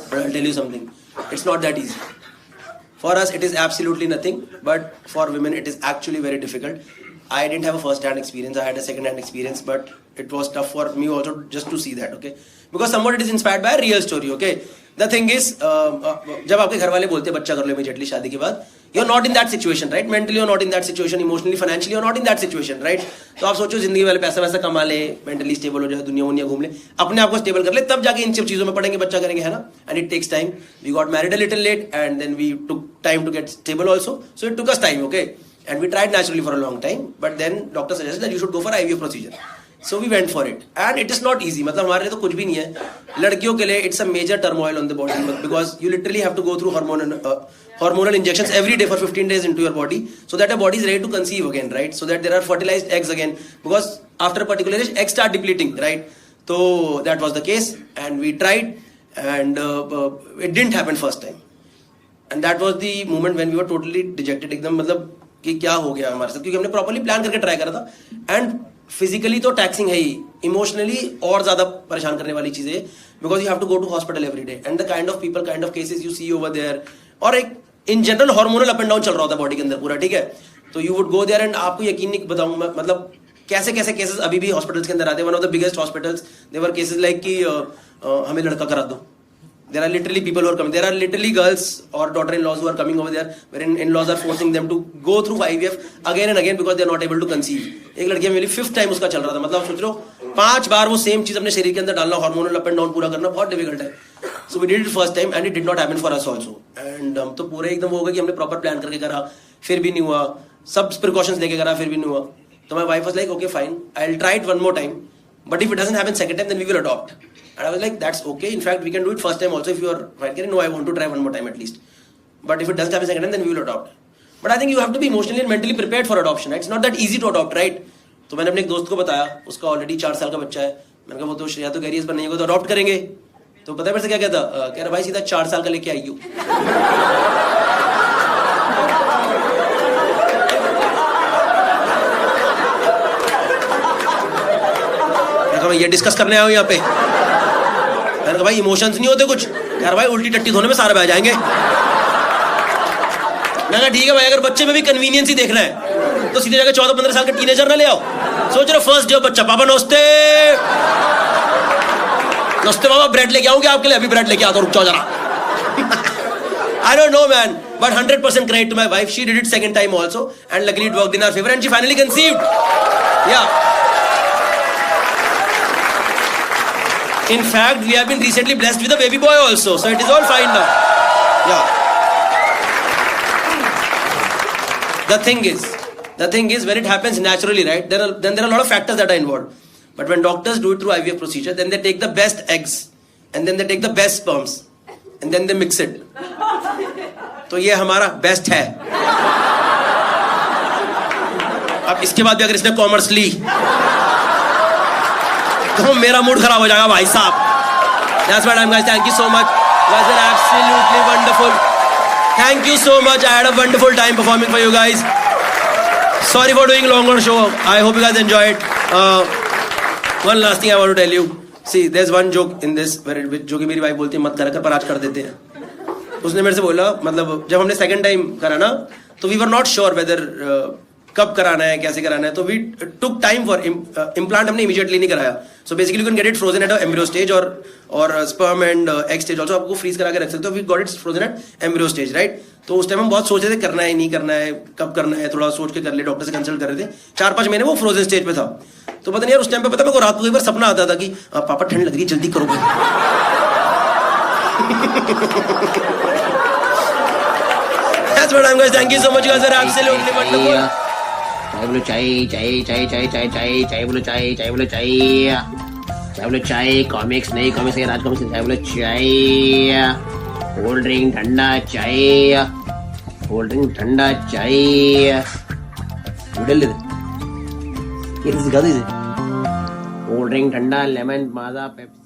But I'll tell you something. It's not that easy. For us, it is absolutely nothing. But for women, it is actually very difficult. I didn't have a first-hand experience. I had a second-hand experience. But it was tough for me also just to see that, okay? Because somewhat it is inspired by a real story, okay? The thing is जब आपके घर वाले बोलते हैं बच्चा कर लो immediately शादी के बाद, you are not in that situation, right? Mentally you are not in that situation, emotionally financially you are not in that situation, right? तो आप सोचो जिंदगी वाले पैसा वैसा कमा ले, मेंटली स्टेबल हो जाए, दुनिया वुनिया घूम ले, अपने आप को स्टेबल कर ले, तब जाके इन सब चीजों में पड़ेंगे, बच्चा करेंगे, है ना? And it takes time. We got married a little late and then we took time to get stable also, so it took us time, okay? And we tried naturally for a long time, but then doctor suggested that you should go for IVF procedure. So we went for it, and it is not easy. मतलब हमारे लिए तो कुछ भी नहीं है. लड़कियों के लिए it's a major turmoil on the body because you literally have to go through hormonal injections every day for 15 days into your body, so that your body is ready to conceive again, right? So that there are fertilized eggs again, because after a particular age, eggs start depleting, right? So that was the case, and we tried, and it didn't happen first time, and that was the moment when we were totally dejected. एकदम मतलब कि क्या हो गया हमारे साथ, क्योंकि हमने प्रॉपर्ली प्लान करके ट्राई करा था. एंड फिजिकली तो टैक्सिंग है ही, इमोशनली और ज्यादा परेशान करने वाली चीज है, because you have to go to hospital every day and the kind of people, kind of cases you see over there, और एक in general hormonal up and down चल रहा होता है बॉडी के अंदर पूरा, ठीक है? तो you would go there, and आपको यकीन नहीं बताऊं मैं, मतलब कैसे कैसे केसेस अभी भी हॉस्पिटल्स के अंदर आते हैं. One of the biggest hospitals, there are cases like कि हमें लड़का करा दो. There are literally people who are coming. There are literally girls or daughter-in-laws who are coming over there, wherein in-laws are forcing them to go through IVF again and again because they are not able to conceive. एक लड़की मेरी 5th time उसका चल रहा था. मतलब सोच लो 5 बार वो सेम चीज अपने शरीर के अंदर डालना, हार्मोनल अप एंड डाउन पूरा करना बहुत डिफिकल्ट है. So we did it first time and it did not happen for us also. And हम तो पूरे एकदम हो गए कि हमने प्रॉपर प्लान करके करा, फिर भी नहीं हुआ. सब प्रिकॉशंस लेके करा, फिर भी नहीं हुआ. तो my wife was like, okay fine, I will try it one more time, but if it doesn't happen second time, then we will adopt. And I was like, that's okay. In fact, we can do it first time also if you are right. No, I want to try one more time at least. But if it doesn't happen second time, then we will adopt. But I think you have to be emotionally and mentally prepared for adoption. Right? It's not that easy to adopt, right? तो मैंने अपने एक दोस्त को बताया, उसका already 4 साल का बच्चा है. मैंने कहा वो तो श्रेया तो कैरियर्स पर नहीं होगा तो अडॉप्ट करेंगे. तो पता है मेरे से क्या कहता? कह रहा भाई सीधा 4 साल का लेके आइयो. ये डिस्कस करने आया हूं यहाँ पे. मैंने कहा भाई इमोशंस नहीं होते कुछ? यार भाई उल्टी टट्टी धोने में सारे बह जाएंगे. मैंने कहा ठीक है भाई, अगर बच्चे में भी कन्वीनियंस ही देखना है तो सीधे जाकर 14-15 साल के टीनेजर ना ले आओ. सोच रहे फर्स्ट डे बच्चा, पापा नमस्ते. नमस्ते पापा, ब्रेड लेके आऊंगे आपके लिए? अभी ब्रेड लेके आता हूं, रुक जाओ जरा. I don't know man, but 100% credit to my wife. She did it second time also, and luckily it worked in our favor, and she finally conceived. Yeah. In fact, we have been recently blessed with a baby boy also, so it is all fine now. Yeah. The thing is, when it happens naturally, right? Then there are a lot of factors that are involved. But when doctors do it through IVF procedure, then they take the best eggs, and then they take the best sperms, and then they mix it. तो ये हमारा best है. अब इसके बाद भी अगर इसने कॉमर्स ली तो मेरा मूड खराब हो जाएगा भाई साहब. That's what I'm guys. Thank you so much. Guys are absolutely wonderful. Thank you so much. I had a wonderful time performing for you guys. Sorry for doing longer show. I hope you guys enjoyed. One last thing I want to tell you. See, there's one joke in this जो कि मेरी wife बोलती है मत करा कर, पर आज कर देते हैं. उसने मेरे से बोला, मतलब जब हमने सेकंड टाइम करा ना, तो we were not sure whether कब कराना है, कैसे कराना है. तो we took time for implant. हमने इमीडिएटली नहीं कराया. So basically you can get it frozen at embryo stage और sperm and egg stage also. आपको फ्रीज करा के रख सकते हो. We got it frozen at embryo stage, right? तो उस टाइम हम बहुत सोच रहे थे करना है नहीं करना है, कब करना है, थोड़ा सोच के कर ले. डॉक्टर से कंसल्ट कर रहे थे. 4-5 महीने वो फ्रोजन स्टेज पे था. तो पता नहीं यार उस टाइम पे पता मेरे को रात को एक बार सपना आता था कि पापा ठंड लग रही है, जल्दी करो. That's what I'm guys. Thank you so much guys. Are absolutely wonderful. चाय बोलो चाय, चाय चाय चाय चाय चाय चाय बोलो चाय, चाय बोलो चाय, चाय बोलो चाय. कॉमिक्स नहीं, कॉमिक्स है राज कॉमिक्स. चाय बोलो चाय. कोल्ड ड्रिंक ठंडा चाय, कोल्ड ड्रिंक ठंडा चाय. उड़ल दे ये सिखा दीजिए. कोल्ड ड्रिंक ठंडा, लेमन, माजा, पेप्सी.